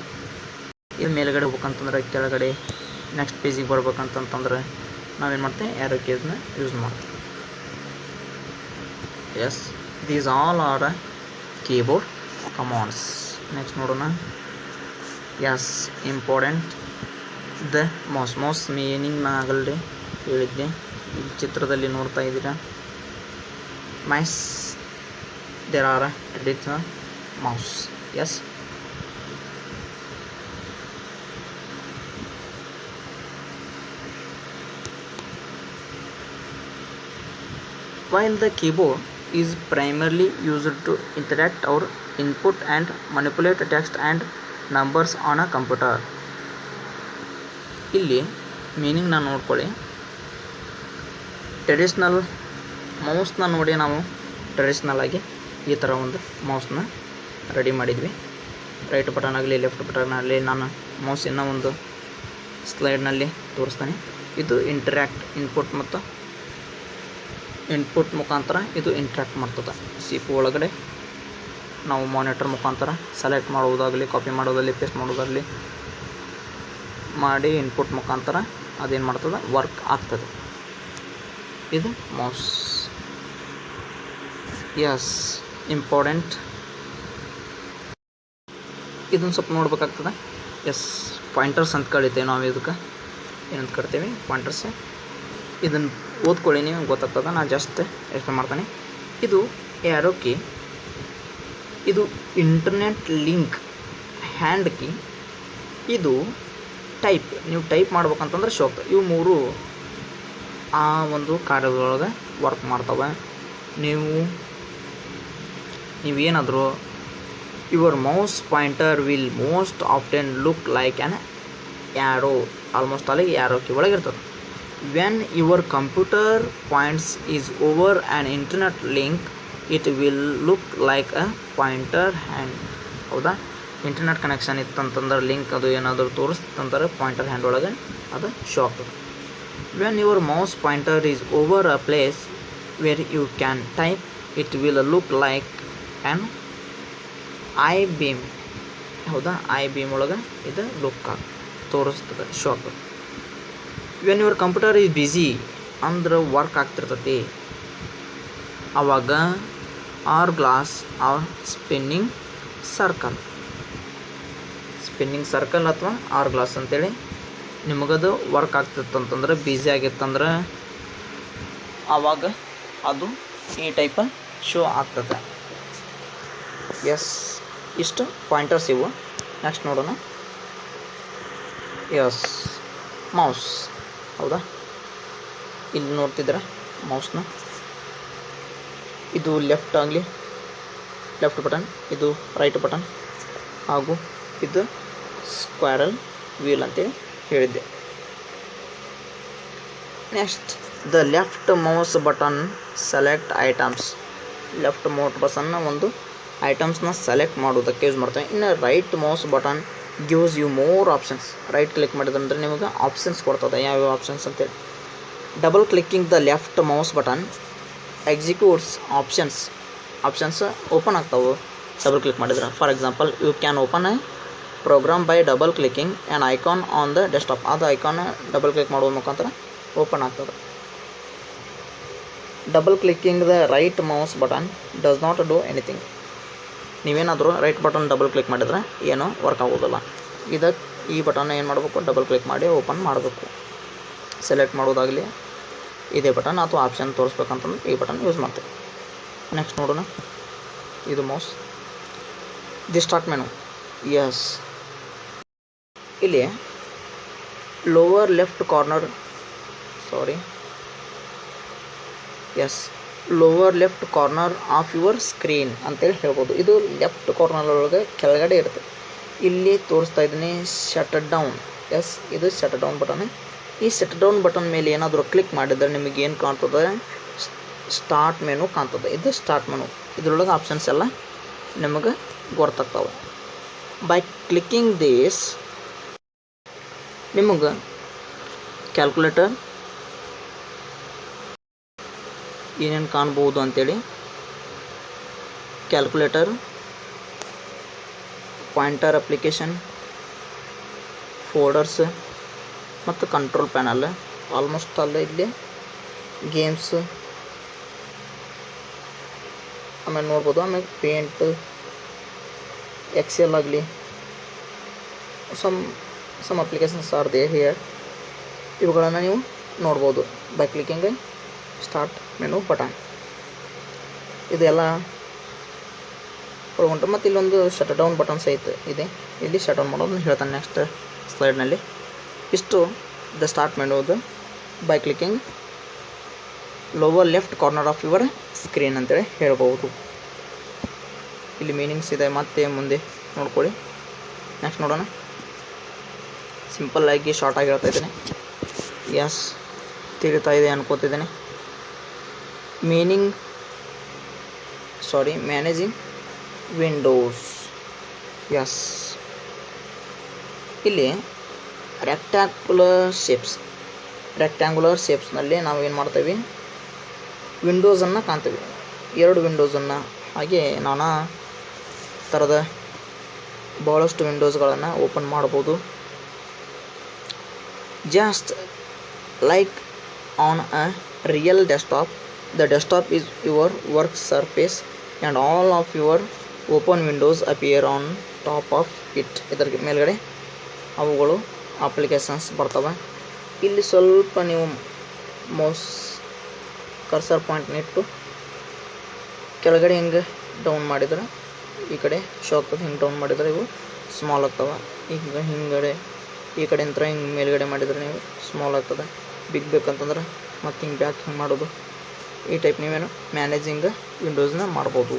ಇದು ಮೇಲ್ಗಡೆ ಹೋಗ್ಬೇಕಂತಂದ್ರೆ ಕೆಳಗಡೆ, ನೆಕ್ಸ್ಟ್ ಪೇಜಿಗೆ ಬರ್ಬೇಕಂತಂದ್ರೆ ನಾವೇನು ಮಾಡ್ತೇವೆ, ಏರೋ ಕೀಸ್ನ ಯೂಸ್ ಮಾಡ್ತೀವಿ. Yes, these all are keyboard commands. Next ನೋಡೋಣ. Yes, important the mouse meaning ನಾ ಆಗಲ್ರಿ ಹೇಳಿದ್ದೆ. ಇಲ್ಲಿ ಚಿತ್ರದಲ್ಲಿ ನೋಡ್ತಾ ಇದ್ದೀರಾ, mice there are additional mouse. Yes, while the keyboard is primarily used to interact or input and manipulate text and numbers on a computer. ಇಲ್ಲಿ ಮೀನಿಂಗ್ನ ನೋಡ್ಕೊಳ್ಳಿ. ಟ್ರೆಡಿಷ್ನಲ್ ಮೌಸ್ನ ನೋಡಿ, ನಾವು ಟ್ರೆಡಿಷ್ನಲ್ ಆಗಿ ಈ ಥರ ಒಂದು ಮೌಸ್ನ ರೆಡಿ ಮಾಡಿದ್ವಿ. ರೈಟ್ ಬಟನ್ ಆಗಲಿ ಲೆಫ್ಟ್ ಬಟನ್ ಆಗಲಿ, ನಾನು ಮೌಸ್ ಇನ್ನೂ ಒಂದು ಸ್ಲೈಡ್ನಲ್ಲಿ ತೋರಿಸ್ತಾನೆ. ಇದು ಇನ್ಪುಟ್ ಮತ್ತು ಇನ್ಪುಟ್ ಮುಖಾಂತರ ಇದು ಇಂಟ್ರ್ಯಾಕ್ಟ್ ಮಾಡ್ತದೆ. ಸಿಪು ಒಳಗಡೆ ನಾವು ಮಾನಿಟರ್ ಮುಖಾಂತರ ಸೆಲೆಕ್ಟ್ ಮಾಡುವುದಾಗಲಿ, ಕಾಪಿ ಮಾಡೋದಾಗಲಿ, ಪೇಸ್ಟ್ ಮಾಡೋದಾಗಲಿ ಮಾಡಿ ಇನ್ಪುಟ್ ಮುಖಾಂತರ ಅದೇನು ಮಾಡ್ತದೆ, ವರ್ಕ್ ಆಗ್ತದೆ. ಇದು ಮೌಸ್. S, important. ಇದನ್ನು ಸ್ವಲ್ಪ ನೋಡ್ಬೇಕಾಗ್ತದೆ. ಎಸ್, ಪಾಯಿಂಟರ್ಸ್ ಅಂತ ಕಳಿತೇವೆ ನಾವು. ಇದಕ್ಕೆ ಏನಂತ ಕರಿತೀವಿ, ಪಾಯಿಂಟರ್ಸ್. ಇದನ್ನು ಓದ್ಕೊಳ್ಳಿ, ನೀವು ಗೊತ್ತಾಗ್ತದೆ. ನಾನು ಜಸ್ಟ್ ಎಕ್ಸ್ಪ್ಲೇನ್ ಮಾಡ್ತಾನೆ. ಇದು ಆ್ಯರೋ ಕೀ, ಇದು ಇಂಟರ್ನೆಟ್ ಲಿಂಕ್ ಹ್ಯಾಂಡ್ ಕೀ, ಇದು ಟೈಪ್. ನೀವು ಟೈಪ್ ಮಾಡ್ಬೇಕಂತಂದ್ರೆ ಶೋಕ್. ಇವು ಮೂರು ಆ ಒಂದು ಕಾರ್ಯದೊಳಗೆ ವರ್ಕ್ ಮಾಡ್ತವೆ. ನೀವೇನಾದರೂ your mouse pointer will most often look like an arrow. Almost ಅಲ್ಲಿ ಆ್ಯರೋ ಕೀ ಒಳಗಿರ್ತದೆ. When your computer points is over an internet link, it will look like a pointer hand. ಹೌದಾ, ಇಂಟರ್ನೆಟ್ ಕನೆಕ್ಷನ್ ಇತ್ತಂತಂದ್ರೆ ಲಿಂಕ್ ಅದು ಏನಾದರೂ ತೋರಿಸ್ತಂದ್ರೆ pointer hand ಒಳಗೆ ಅದು show ಆಗ್ತದೆ. When your mouse pointer is over a place where you can type, it will look like an I-beam. ಹೌದಾ, I-beam ಒಳಗೆ ಇದು look ತೋರಿಸ್ತದೆ, ಶೋ ಆಗ್ತದೆ. When your computer is busy ಅಂದ್ರೆ ವರ್ಕ್ ಆಗ್ತಿರ್ತೈತಿ, ಆವಾಗ hourglass or spinning circle ಅಥವಾ hourglass ಅಂತೇಳಿ ನಿಮಗದು ವರ್ಕ್ ಆಗ್ತಿತ್ತಂತಂದ್ರೆ, ಬ್ಯುಸಿ ಆಗಿತ್ತಂದ್ರೆ ಆವಾಗ ಅದು ಈ ಟೈಪ ಶೋ ಆಗ್ತದೆ. ಎಸ್, ಇಷ್ಟು ಪಾಯಿಂಟರ್ಸ್ ಇವು. ನೆಕ್ಸ್ಟ್ ನೋಡೋಣ. Yes, mouse. ಹೌದಾ, ಇಲ್ಲಿ ನೋಡ್ತಿದ್ರೆ ಮೌಸ್ನ, ಇದು ಲೆಫ್ಟ್ ಆಗಲಿ ಲೆಫ್ಟ್ ಬಟನ್, ಇದು ರೈಟ್ ಬಟನ್, ಹಾಗೂ ಇದು ಸ್ಕ್ವಾರಲ್ ವೀಲ್ ಅಂತೇಳಿ ಹೇಳಿದ್ದೆ. Next, the left mouse button select items. Left mouse ಬಟನ್ನ ಒಂದು ಐಟಮ್ಸ್ನ ಸೆಲೆಕ್ಟ್ ಮಾಡೋದಕ್ಕೆ ಯೂಸ್ ಮಾಡ್ತೇವೆ. ಇನ್ನು right mouse button gives you more options. Right click ಮಾಡಿದಂದ್ರೆ ನಿಮಗೆ ಆಪ್ಷನ್ಸ್ ಕೊಡ್ತದೆ. ಯಾವ್ಯಾವ ಆಪ್ಷನ್ಸ್ ಅಂತೇಳಿ, double clicking the left mouse button executes options open ಆಗ್ತಾವೆ ಡಬಲ್ ಕ್ಲಿಕ್ ಮಾಡಿದ್ರೆ. For example, you can open a program by double clicking an icon on the desktop. ಅದು icon double click ಮಾಡುವ ಮುಖಾಂತರ open ಆಗ್ತದೆ. Double clicking the right mouse button does not do anything. ನೀವೇನಾದರೂ right button double click ಮಾಡಿದರೆ ಏನೂ work ಆಗೋದಿಲ್ಲ. ಈ button ಏನು ಮಾಡಬೇಕು, ಡಬಲ್ ಕ್ಲಿಕ್ ಮಾಡಿ ಓಪನ್ ಮಾಡಬೇಕು. ಸೆಲೆಕ್ಟ್ ಮಾಡೋದಾಗಲಿ ಇದೇ ಬಟನ್, ಅಥವಾ ಆಪ್ಷನ್ ತೋರಿಸ್ಬೇಕಂತಂದ್ರೆ ಈ ಬಟನ್ ಯೂಸ್ ಮಾಡ್ತೀವಿ. ನೆಕ್ಸ್ಟ್ ನೋಡೋಣ. ಇದು mouse. The start menu. Yes, ಇಲ್ಲಿ lower left corner, yes, lower left corner of your screen ಅಂತೇಳಿ ಹೇಳ್ಬೋದು. ಇದು ಲೆಫ್ಟ್ ಕಾರ್ನರ್ ಒಳಗೆ ಕೆಳಗಡೆ ಇರುತ್ತೆ. ಇಲ್ಲಿ ತೋರಿಸ್ತಾ ಇದ್ದೀನಿ ಶಟ್ ಡೌನ್. ಎಸ್, ಇದು ಶಟ್ ಡೌನ್ ಬಟನ್. ಈ ಶಟ್ ಡೌನ್ ಬಟನ್ ಮೇಲೆ ಏನಾದರೂ ಕ್ಲಿಕ್ ಮಾಡಿದರೆ ನಿಮಗೆ ಏನು ಕಾಣ್ತದೆ? ಸ್ಟಾರ್ಟ್ ಮೆನು ಕಾಣ್ತದೆ. ಇದು ಸ್ಟಾರ್ಟ್ ಮೆನು. ಇದರೊಳಗೆ ಆಪ್ಷನ್ಸ್ ಎಲ್ಲ ನಿಮಗೆ ಗೊತ್ತಾಗ್ತವೆ. ಬೈ ಕ್ಲಿಕ್ಕಿಂಗ್ ದಿಸ್ ನಿಮಗೆ ಕ್ಯಾಲ್ಕುಲೇಟರ್ ಏನೇನು ಕಾಣ್ಬೋದು ಅಂತೇಳಿ, ಕ್ಯಾಲ್ಕುಲೇಟರ್, ಪಾಯಿಂಟರ್ ಅಪ್ಲಿಕೇಶನ್, ಫೋಲ್ಡರ್ಸ್ ಮತ್ತು ಕಂಟ್ರೋಲ್ ಪ್ಯಾನಲ್ ಆಲ್ಮೋಸ್ಟ್ ಅಲ್ಲ. ಇಲ್ಲಿ ಗೇಮ್ಸ್ ಆಮೇಲೆ ನೋಡ್ಬೋದು. ಆಮೇಲೆ ಪೇಂಟ್, ಎಕ್ಸೆಲ್ ಆಗಲಿ, some applications are there here. ಇವುಗಳನ್ನು ನೀವು ನೋಡ್ಬೋದು by clicking start menu button. ಇದೆಲ್ಲ ಒಳಗೊಂಡು ಮತ್ತು ಇಲ್ಲೊಂದು ಶಟ್ ಡೌನ್ ಬಟನ್ ಸಹಿತ ಇದೆ. ಇಲ್ಲಿ ಶಟ್ ಡೌನ್ ಮಾಡೋದನ್ನ ಹೇಳ್ತಾನೆ ನೆಕ್ಸ್ಟ್ ಸ್ಲೈಡ್ನಲ್ಲಿ. ಇಷ್ಟು ದ ಸ್ಟಾರ್ಟ್ ಮೆನುದು by clicking lower left corner of your screen ಅಂತೇಳಿ ಹೇಳ್ಬೋದು. ಇಲ್ಲಿ ಮೀನಿಂಗ್ಸ್ ಇದೆ, ಮತ್ತೆ ಮುಂದೆ ನೋಡ್ಕೊಳ್ಳಿ. ನೆಕ್ಸ್ಟ್ ನೋಡೋಣ. ಸಿಂಪಲ್ಲಾಗಿ ಶಾರ್ಟಾಗಿ ಹೇಳ್ತಾ ಇದ್ದೀನಿ. ಎಸ್, ತಿಳಿತಾ ಇದೆ ಅನ್ಕೋತಿದ್ದೀನಿ. Managing windows. ಎಸ್, ಇಲ್ಲಿ ರೆಕ್ಟ್ಯಾಂಗುಲರ್ ಶೇಪ್ಸ್ನಲ್ಲಿ ನಾವು ಏನು ಮಾಡ್ತೀವಿ? ವಿಂಡೋಸನ್ನು ಕಾಣ್ತೀವಿ. 2 ವಿಂಡೋಸನ್ನು, ಹಾಗೆ ನಾನಾ ಥರದ ಭಾಳಷ್ಟು ವಿಂಡೋಸ್ಗಳನ್ನು ಓಪನ್ ಮಾಡ್ಬೋದು. Just like on a real desktop, the desktop is your work surface and all of your open Windows appear on top of it. ಇದರ ಮೇಲ್ಗಡೆ ಅವುಗಳು ಅಪ್ಲಿಕೇಶನ್ಸ್ ಬರ್ತವೆ. ಇಲ್ಲಿ ಸ್ವಲ್ಪ ನೀವು ಮೌಸ್ ಕರ್ಸರ್ ಪಾಯಿಂಟ್ನಿಟ್ಟು ಕೆಳಗಡೆ ಹಿಂಗೆ ಡೌನ್ ಮಾಡಿದರೆ ಈ ಕಡೆ ಶೋ ಆಗ್ತದೆ. ಹಿಂಗೆ ಡೌನ್ ಮಾಡಿದರೆ ಇವು ಸ್ಮಾಲ್ ಆಗ್ತವೆ. ಈಗ ಹಿಂಗಡೆ ಈ ಕಡೆ ಅಂತ ಹಿಂಗೆ ಮೇಲ್ಗಡೆ ಮಾಡಿದರೆ ನೀವು ಸ್ಮಾಲ್ ಆಗ್ತದೆ. ಬಿಗ್ ಬೇಕಂತಂದ್ರೆ ಮತ್ತು ಹಿಂಗೆ ಬ್ಯಾಕ್ ಹಿಂಗೆ ಮಾಡೋದು. ಈ ಟೈಪ್ ನೀವೇನು ಮ್ಯಾನೇಜಿಂಗ್ ವಿಂಡೋಸ್ನ ಮಾಡ್ಬೋದು.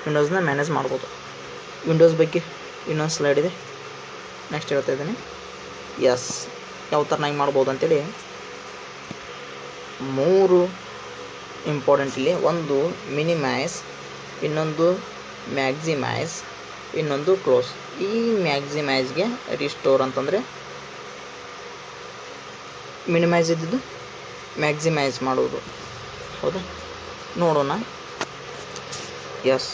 ವಿಂಡೋಸ್ನ ಮ್ಯಾನೇಜ್ ಮಾಡ್ಬೋದು. ವಿಂಡೋಸ್ ಬಗ್ಗೆ ಇನ್ನೊಂದು ಸ್ಲೈಡ್ ಇದೆ, ನೆಕ್ಸ್ಟ್ ಹೇಳ್ತಾ ಇದ್ದೀನಿ. ಎಸ್, ಯಾವ ಥರನಾಗಿ ಮಾಡ್ಬೋದು ಅಂತೇಳಿ 3 ಇಂಪಾರ್ಟೆಂಟ್ ಇಲ್ಲಿ. ಒಂದು ಮಿನಿಮೈಸ್, ಇನ್ನೊಂದು ಮ್ಯಾಕ್ಸಿಮೈಸ್, ಇನ್ನೊಂದು ಕ್ಲೋಸ್. ಈ ಮ್ಯಾಕ್ಸಿಮೈಸ್ಗೆ ರಿಸ್ಟೋರ್ ಅಂತಂದರೆ ಮಿನಿಮೈಸ್ ಇದ್ದಿದ್ದು ಮ್ಯಾಕ್ಸಿಮೈಸ್ ಮಾಡೋದು. ಹೌದಾ, ನೋಡೋಣ. ಎಸ್,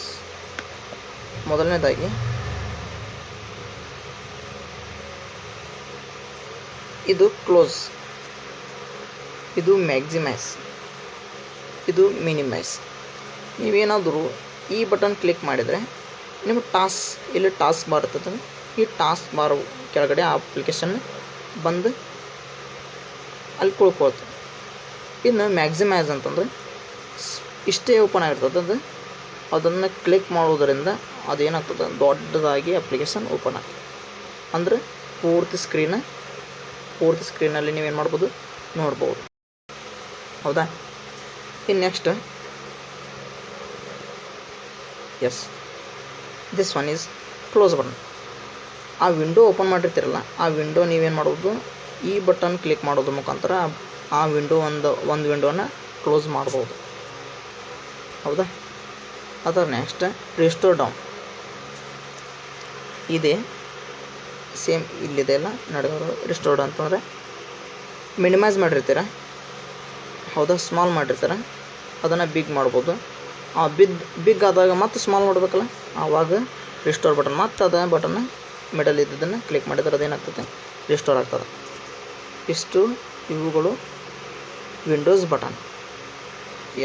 ಮೊದಲನೇದಾಗಿ ಇದು ಕ್ಲೋಸ್, ಇದು ಮ್ಯಾಕ್ಸಿಮೈಸ್, ಇದು ಮಿನಿಮೈಸ್. ನೀವೇನಾದರೂ ಈ ಬಟನ್ ಕ್ಲಿಕ್ ಮಾಡಿದರೆ ನಿಮಗೆ ಇಲ್ಲಿ ಟಾಸ್ಕ್ ಬಾರ್ ಇರ್ತದೆ. ಈ ಟಾಸ್ಕ್ ಬಾರ್ ಕೆಳಗಡೆ ಅಪ್ಲಿಕೇಶನ್ ಬಂದು ಅಲ್ಲಿ ಕುಳ್ಕೊಳ್ತದೆ. ಇನ್ನು ಮ್ಯಾಕ್ಸಿಮೈಸ್ ಅಂತಂದರೆ ಇಷ್ಟೇ ಓಪನ್ ಆಗಿರ್ತದೆ. ಅದನ್ನು ಕ್ಲಿಕ್ ಮಾಡೋದರಿಂದ ಅದೇನಾಗ್ತದೆ? ದೊಡ್ಡದಾಗಿ ಅಪ್ಲಿಕೇಶನ್ ಓಪನ್ ಆಗ್ತದೆ. ಅಂದರೆ ಪೂರ್ತಿ ಸ್ಕ್ರೀನಲ್ಲಿ ನೀವೇನು ಮಾಡ್ಬೋದು? ನೋಡ್ಬೋದು. ಹೌದಾ? ಇನ್ನು next, yes, this one is close button. ಆ ವಿಂಡೋ ಓಪನ್ ಮಾಡಿರ್ತೀರಲ್ಲ, ಆ ವಿಂಡೋ ನೀವೇನು ಮಾಡ್ಬೋದು? ಈ ಬಟನ್ ಕ್ಲಿಕ್ ಮಾಡೋದ್ರ ಮುಖಾಂತರ ಆ ವಿಂಡೋ ಒಂದು ವಿಂಡೋನ ಕ್ಲೋಸ್ ಮಾಡ್ಬೋದು. ಹೌದಾ? ಅದರ ನೆಕ್ಸ್ಟ್ ರಿಸ್ಟೋರ್ ಡೌನ್ ಇದೆ. ಸೇಮ್ ಇಲ್ಲಿದೆ ಎಲ್ಲ ನಡೆಯೋದು. ರಿಸ್ಟೋರ್ಡ್ ಅಂತಂದರೆ ಮಿನಿಮೈಸ್ ಮಾಡಿರ್ತೀರ, ಹೌದಾ? ಸ್ಮಾಲ್ ಮಾಡಿರ್ತೀರ, ಅದನ್ನು ಬಿಗ್ ಮಾಡ್ಬೋದು. ಆ ಬಿಗ್ ಆದಾಗ ಮತ್ತೆ ಸ್ಮಾಲ್ ಮಾಡಬೇಕಲ್ಲ, ಆವಾಗ ರಿಸ್ಟೋರ್ ಬಟನ್, ಮತ್ತು ಅದ ಬಟನ್ನ ಮಿಡಲ್ ಇದ್ದದನ್ನು ಕ್ಲಿಕ್ ಮಾಡಿದ್ರೆ ಅದೇನಾಗ್ತದೆ? ರಿಸ್ಟೋರ್ ಆಗ್ತದೆ. ಇಷ್ಟು ಇವುಗಳು ವಿಂಡೋಸ್ ಬಟನ್.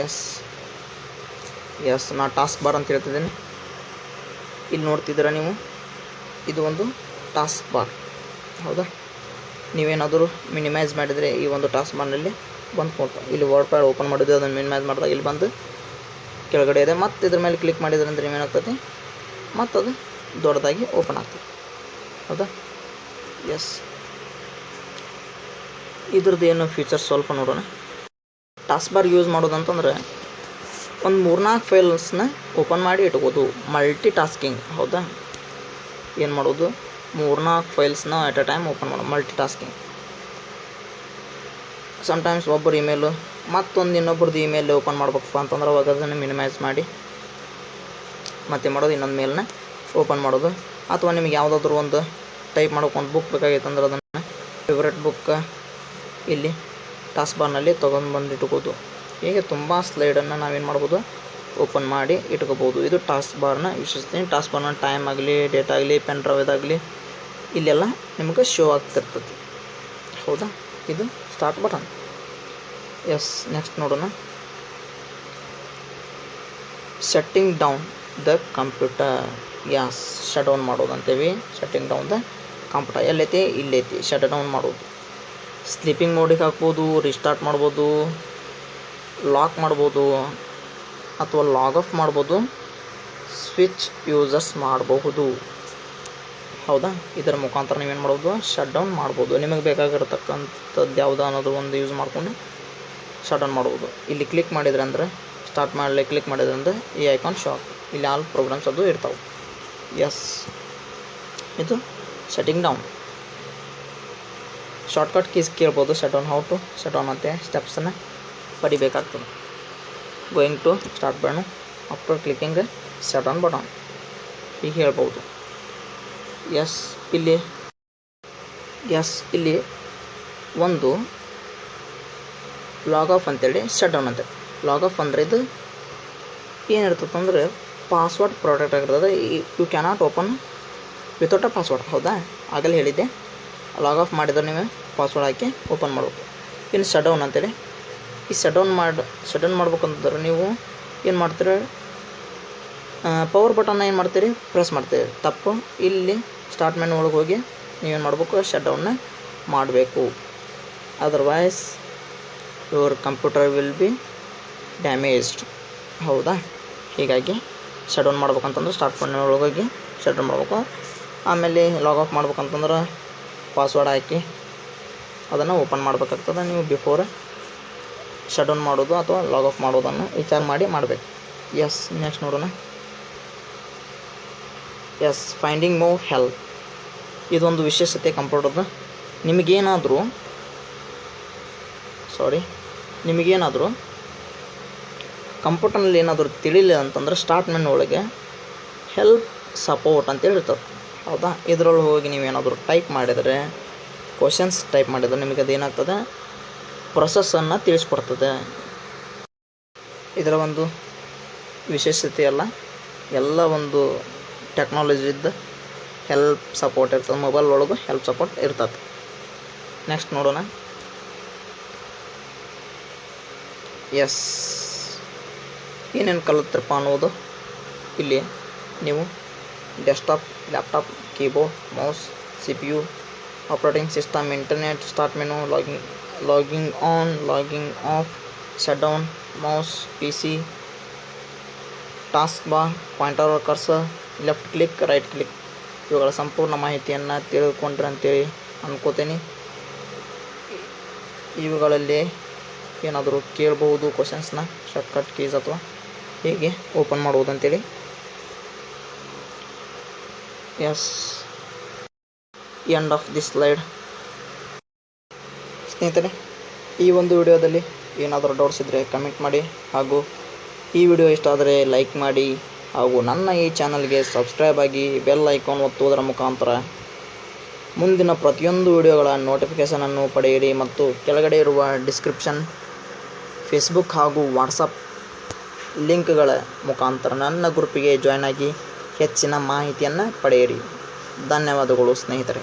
ಎಸ್, ನಾ ಟಾಸ್ಕ್ ಬಾರ್ ಅಂತ ಹೇಳ್ತಿದ್ದೀನಿ. ಇಲ್ಲಿ ನೋಡ್ತಿದ್ದೀರ ನೀವು, ಇದು ಒಂದು ಟಾಸ್ಕ್ ಬಾರ್. ಹೌದಾ? ನೀವೇನಾದರೂ ಮಿನಿಮೈಸ್ ಮಾಡಿದರೆ ಈ ಒಂದು ಟಾಸ್ಕ್ ಬಾರ್ನಲ್ಲಿ ಬಂದು ಕೊಡ್ತಾರೆ. ಇಲ್ಲಿ ವರ್ಡ್ ಪ್ಯಾಡ್ ಓಪನ್ ಮಾಡಿದ್ದು ಅದನ್ನು ಮಿನಿಮೈಸ್ ಮಾಡಿದಾಗ ಇಲ್ಲಿ ಬಂದು ಕೆಳಗಡೆ ಇದೆ. ಮತ್ತು ಇದ್ರ ಮೇಲೆ ಕ್ಲಿಕ್ ಮಾಡಿದ್ರೆ ಅಂದರೆ ಏನಾಗ್ತದೆ? ಮತ್ತು ಅದು ದೊಡ್ಡದಾಗಿ ಓಪನ್ ಆಗ್ತದೆ. ಹೌದಾ? ಎಸ್, ಇದ್ರದ್ದು ಏನು ಫೀಚರ್ಸ್ ಸ್ವಲ್ಪ ನೋಡೋಣ. ಟಾಸ್ಕ್ ಬಾರ್ ಯೂಸ್ ಮಾಡೋದಂತಂದ್ರೆ ಒಂದು 3-4 ಫೈಲ್ಸ್ನ ಓಪನ್ ಮಾಡಿ ಇಟ್ಕೋದು, ಮಲ್ಟಿ ಟಾಸ್ಕಿಂಗ್. ಹೌದಾ, ಏನು ಮಾಡೋದು, 3-4 ಫೈಲ್ಸ್ನ ಎಟ್ ಅ ಟೈಮ್ ಓಪನ್ ಮಾಡೋದು, ಮಲ್ಟಿ ಟಾಸ್ಕಿಂಗ್. ಸಮ್ಟೈಮ್ಸ್ ಒಬ್ಬರು ಇಮೇಲು ಮತ್ತೊಂದು ಇನ್ನೊಬ್ರದ್ದು ಇಮೇಲ್ ಓಪನ್ ಮಾಡ್ಬೇಕಪ್ಪ ಅಂತಂದ್ರೆ ಅವಾಗ ಅದನ್ನು ಮಿನಿಮೈಸ್ ಮಾಡಿ ಮತ್ತೆ ಮಾಡೋದು, ಇನ್ನೊಂದು ಮೇಲ್ನ ಓಪನ್ ಮಾಡೋದು. ಅಥವಾ ನಿಮಗೆ ಯಾವುದಾದ್ರೂ ಒಂದು ಟೈಪ್ ಮಾಡೋಕೆ ಒಂದು ಬುಕ್ ಬೇಕಾಗಿತ್ತು ಅಂದ್ರೆ ಅದನ್ನು ಫೇವ್ರೆಟ್ ಬುಕ್ ಇಲ್ಲಿ ಟಾಸ್ಕ್ ಬಾರ್ನಲ್ಲಿ ತೊಗೊಂಡು ಬಂದು ಇಟ್ಕೋದು. ಹೀಗೆ ತುಂಬ ಸ್ಲೈಡನ್ನು ನಾವೇನು ಮಾಡ್ಬೋದು, ಓಪನ್ ಮಾಡಿ ಇಟ್ಕೋಬೋದು. ಇದು ಟಾಸ್ಕ್ ಬಾರ್ನ ವಿಶೇಷತೆ. ಟಾಸ್ಕ್ ಬಾರ್ನ ಟೈಮ್ ಆಗಲಿ, ಡೇಟ್ ಆಗಲಿ, ಪೆನ್ ಡ್ರೈವ್ ಇದಾಗಲಿ ಇಲ್ಲೆಲ್ಲ ನಿಮಗೆ ಶೋ ಆಗ್ತಿರ್ತದೆ. ಹೌದಾ, ಇದು ಸ್ಟಾರ್ಟ್ ಬಟನ್. ಎಸ್, ನೆಕ್ಸ್ಟ್ ನೋಡೋಣ. Shutting down the computer. Yes, shut down ಮಾಡೋದು ಅಂತೀವಿ. ಶಟ್ಟಿಂಗ್ ಡೌನ್ ದ ಕಂಪ್ಯೂಟರ್ ಎಲ್ಲೈತಿ, ಇಲ್ಲೈತಿ. ಶಟ್ ಡೌನ್ ಮಾಡೋದು. ಸ್ಲೀಪಿಂಗ್ ಮೋಡಿಗೆ ಹಾಕ್ಬೋದು, ರಿಸ್ಟಾರ್ಟ್ ಮಾಡ್ಬೋದು, ಲಾಕ್ ಮಾಡ್ಬೋದು, ಅಥವಾ ಲಾಗ್ ಆಫ್ ಮಾಡ್ಬೋದು, ಸ್ವಿಚ್ ಯೂಸರ್ಸ್ ಮಾಡಬಹುದು. ಹೌದಾ, ಇದರ ಮುಖಾಂತರ ನೀವೇನು ಮಾಡ್ಬೋದು, ಶಟ್ ಡೌನ್ ಮಾಡ್ಬೋದು. ನಿಮಗೆ ಬೇಕಾಗಿರತಕ್ಕಂಥದ್ದು ಯಾವುದೋ ಅನ್ನೋದು ಒಂದು ಯೂಸ್ ಮಾಡಿಕೊಂಡು ಶಟ್ ಡೌನ್ ಮಾಡ್ಬೋದು. ಇಲ್ಲಿ ಕ್ಲಿಕ್ ಮಾಡಿದ್ರೆ ಅಂದರೆ ಸ್ಟಾರ್ಟ್ ಮಾಡಲಿ ಕ್ಲಿಕ್ ಮಾಡಿದ್ರೆ ಅಂದರೆ ಈ ಐಕಾನ್ ಶೋ ಆಗ್ತದೆ. ಇಲ್ಲಿ ಆಲ್ ಪ್ರೋಗ್ರಾಮ್ಸ್ ಅದು ಇರ್ತಾವೆ. ಎಸ್, ಇದು ಶಟ್ಟಿಂಗ್ ಡೌನ್. ಶಾರ್ಟ್ಕಟ್ ಕೀಸ್ ಕೇಳ್ಬೋದು. Shut down, how to shut down ಅಂತ ಸ್ಟೆಪ್ಸನ್ನು ಪಡಿಬೇಕಾಗ್ತದೆ. Going to start button, after clicking shut down button ಹೀಗೆ ಹೇಳ್ಬೋದು. ಎಸ್, ಇಲ್ಲಿ ಒಂದು ಲಾಗ್ ಆಫ್ ಅಂತೇಳಿ ಶಟ್ ಡೌನ್ ಅಂತೇಳಿ. ಲಾಗ್ ಆಫ್ ಅಂದರೆ ಇದು ಏನಿರ್ತದೆ ಅಂದರೆ ಪಾಸ್ವರ್ಡ್ ಪ್ರೊಟೆಕ್ಟ್ ಆಗಿರ್ತದೆ. You cannot open without a password. ಹೌದಾ, ಆಗಲೇ ಹೇಳಿದ್ದೆ. ಲಾಗ್ ಆಫ್ ಮಾಡಿದ್ರೆ ನೀವು ಪಾಸ್ವರ್ಡ್ ಹಾಕಿ ಓಪನ್ ಮಾಡಬೇಕು. ಇನ್ನು ಶಟ್ ಡೌನ್ ಅಂತೇಳಿ. ಈ ಶಟ್ ಡೌನ್ ಮಾಡ್ಬೇಕಂತಂದ್ರೆ ನೀವು ಏನು ಮಾಡ್ತೀರಿ, ಪವರ್ ಬಟನ್ನ ಏನು ಮಾಡ್ತೀರಿ, ಪ್ರೆಸ್ ಮಾಡ್ತೀರಿ. ತಪ್ಪು. ಇಲ್ಲಿ ಸ್ಟಾರ್ಟ್ ಮೆನು ಒಳಗೆ ಹೋಗಿ ನೀವೇನು ಮಾಡಬೇಕು, ಶಟ್ ಡೌನ್ನ ಮಾಡಬೇಕು. Otherwise your computer will be damaged. ಹೌದಾ, ಹೀಗಾಗಿ ಶಟ್ ಡೌನ್ ಮಾಡ್ಬೇಕಂತಂದ್ರೆ ಸ್ಟಾರ್ಟ್ ಮೆನು ಒಳಗೆ ಹೋಗಿ ಶಟ್ ಡೌನ್ ಮಾಡಬೇಕು. ಆಮೇಲೆ ಲಾಗ್ ಆಫ್ ಮಾಡ್ಬೇಕಂತಂದ್ರೆ ಪಾಸ್ವರ್ಡ್ ಹಾಕಿ ಅದನ್ನು ಓಪನ್ ಮಾಡಬೇಕಾಗ್ತದೆ. ನೀವು ಬಿಫೋರ್ ಶಟ್ ಡೌನ್ ಮಾಡೋದು ಅಥವಾ ಲಾಗ್ ಆಫ್ ಮಾಡೋದನ್ನು ವಿಚಾರ ಮಾಡಿ ಮಾಡಬೇಕು. ಎಸ್, ನೆಕ್ಸ್ಟ್ ನೋಡೋಣ. Yes, finding more help. ಇದೊಂದು ವಿಶೇಷತೆ ಕಂಪ್ಯೂಟರ್ದು. ನಿಮಗೇನಾದರೂ ಕಂಪ್ಯೂಟರ್ನಲ್ಲಿ ಏನಾದರೂ ತಿಳಿಲಿಲ್ಲ ಅಂತಂದ್ರೆ ಸ್ಟಾರ್ಟ್ ಮೆನು ಒಳಗೆ ಹೆಲ್ಪ್ ಸಪೋರ್ಟ್ ಅಂತೇಳಿ ಇರ್ತದೆ. ಹೌದಾ, ಇದರೊಳಗೆ ಹೋಗಿ ನೀವೇನಾದರೂ ಟೈಪ್ ಮಾಡಿದರೆ, ಕ್ವಶನ್ಸ್ ಟೈಪ್ ಮಾಡಿದರೆ ನಿಮಗೆ ಅದೇನಾಗ್ತದೆ, ಪ್ರೊಸೆಸ್ಸನ್ನು ತಿಳಿಸ್ಕೊಡ್ತದೆ. ಇದರ ಒಂದು ವಿಶೇಷತೆ ಎಲ್ಲ ಒಂದು ಟೆಕ್ನಾಲಜಿದ್ದು ಹೆಲ್ಪ್ ಸಪೋರ್ಟ್ ಇರ್ತದೆ. ಮೊಬೈಲ್ ಒಳಗೂ ಹೆಲ್ಪ್ ಸಪೋರ್ಟ್ ಇರ್ತದೆ. ನೆಕ್ಸ್ಟ್ ನೋಡೋಣ. ಎಸ್, ಏನೇನು ಕಲಿತ್ರಪ್ಪ ಅನ್ನೋದು ಇಲ್ಲಿ ನೀವು desktop, laptop, keyboard, mouse, CPU, operating system, internet, start menu, logging on, logging of, shut down, mouse, PC, task bar, pointer, cursor, left click, right click, ಇವುಗಳ ಸಂಪೂರ್ಣ ಮಾಹಿತಿಯನ್ನು ತಿಳಿದುಕೊಂಡ್ರೆ ಅಂತೇಳಿ ಅಂದ್ಕೋತೀನಿ. ಇವುಗಳಲ್ಲಿ ಏನಾದರೂ ಕೇಳಬಹುದು ಕ್ವಶನ್ಸ್ನ, ಶಾರ್ಟ್ಕಟ್ ಕೀಸ್ ಅಥವಾ ಹೇಗೆ ಓಪನ್ ಮಾಡುವುದು ಅಂತೇಳಿ. Yes, end of this slide. ಸ್ನೇಹಿತರೆ, ಈ ಒಂದು ವಿಡಿಯೋದಲ್ಲಿ ಏನಾದರೂ ಡೌಟ್ಸ್ ಇದ್ದರೆ ಕಮೆಂಟ್ ಮಾಡಿ, ಹಾಗೂ ಈ ವಿಡಿಯೋ ಇಷ್ಟ ಆದರೆ ಲೈಕ್ ಮಾಡಿ, ಹಾಗೂ ನನ್ನ ಈ ಚಾನಲ್ಗೆ ಸಬ್ಸ್ಕ್ರೈಬ್ ಆಗಿ ಬೆಲ್ ಐಕಾನ್ ಒತ್ತುವುದರ ಮುಖಾಂತರ ಮುಂದಿನ ಪ್ರತಿಯೊಂದು ವಿಡಿಯೋಗಳ ನೋಟಿಫಿಕೇಷನನ್ನು ಪಡೆಯಿರಿ. ಮತ್ತು ಕೆಳಗಡೆ ಇರುವ ಡಿಸ್ಕ್ರಿಪ್ಷನ್, ಫೇಸ್ಬುಕ್ ಹಾಗೂ ವಾಟ್ಸಪ್ ಲಿಂಕ್ಗಳ ಮುಖಾಂತರ ನನ್ನ ಗ್ರೂಪಿಗೆ ಜಾಯ್ನ್ ಆಗಿ ಹೆಚ್ಚಿನ ಮಾಹಿತಿಯನ್ನು ಪಡೆಯಿರಿ. ಧನ್ಯವಾದಗಳು ಸ್ನೇಹಿತರೆ.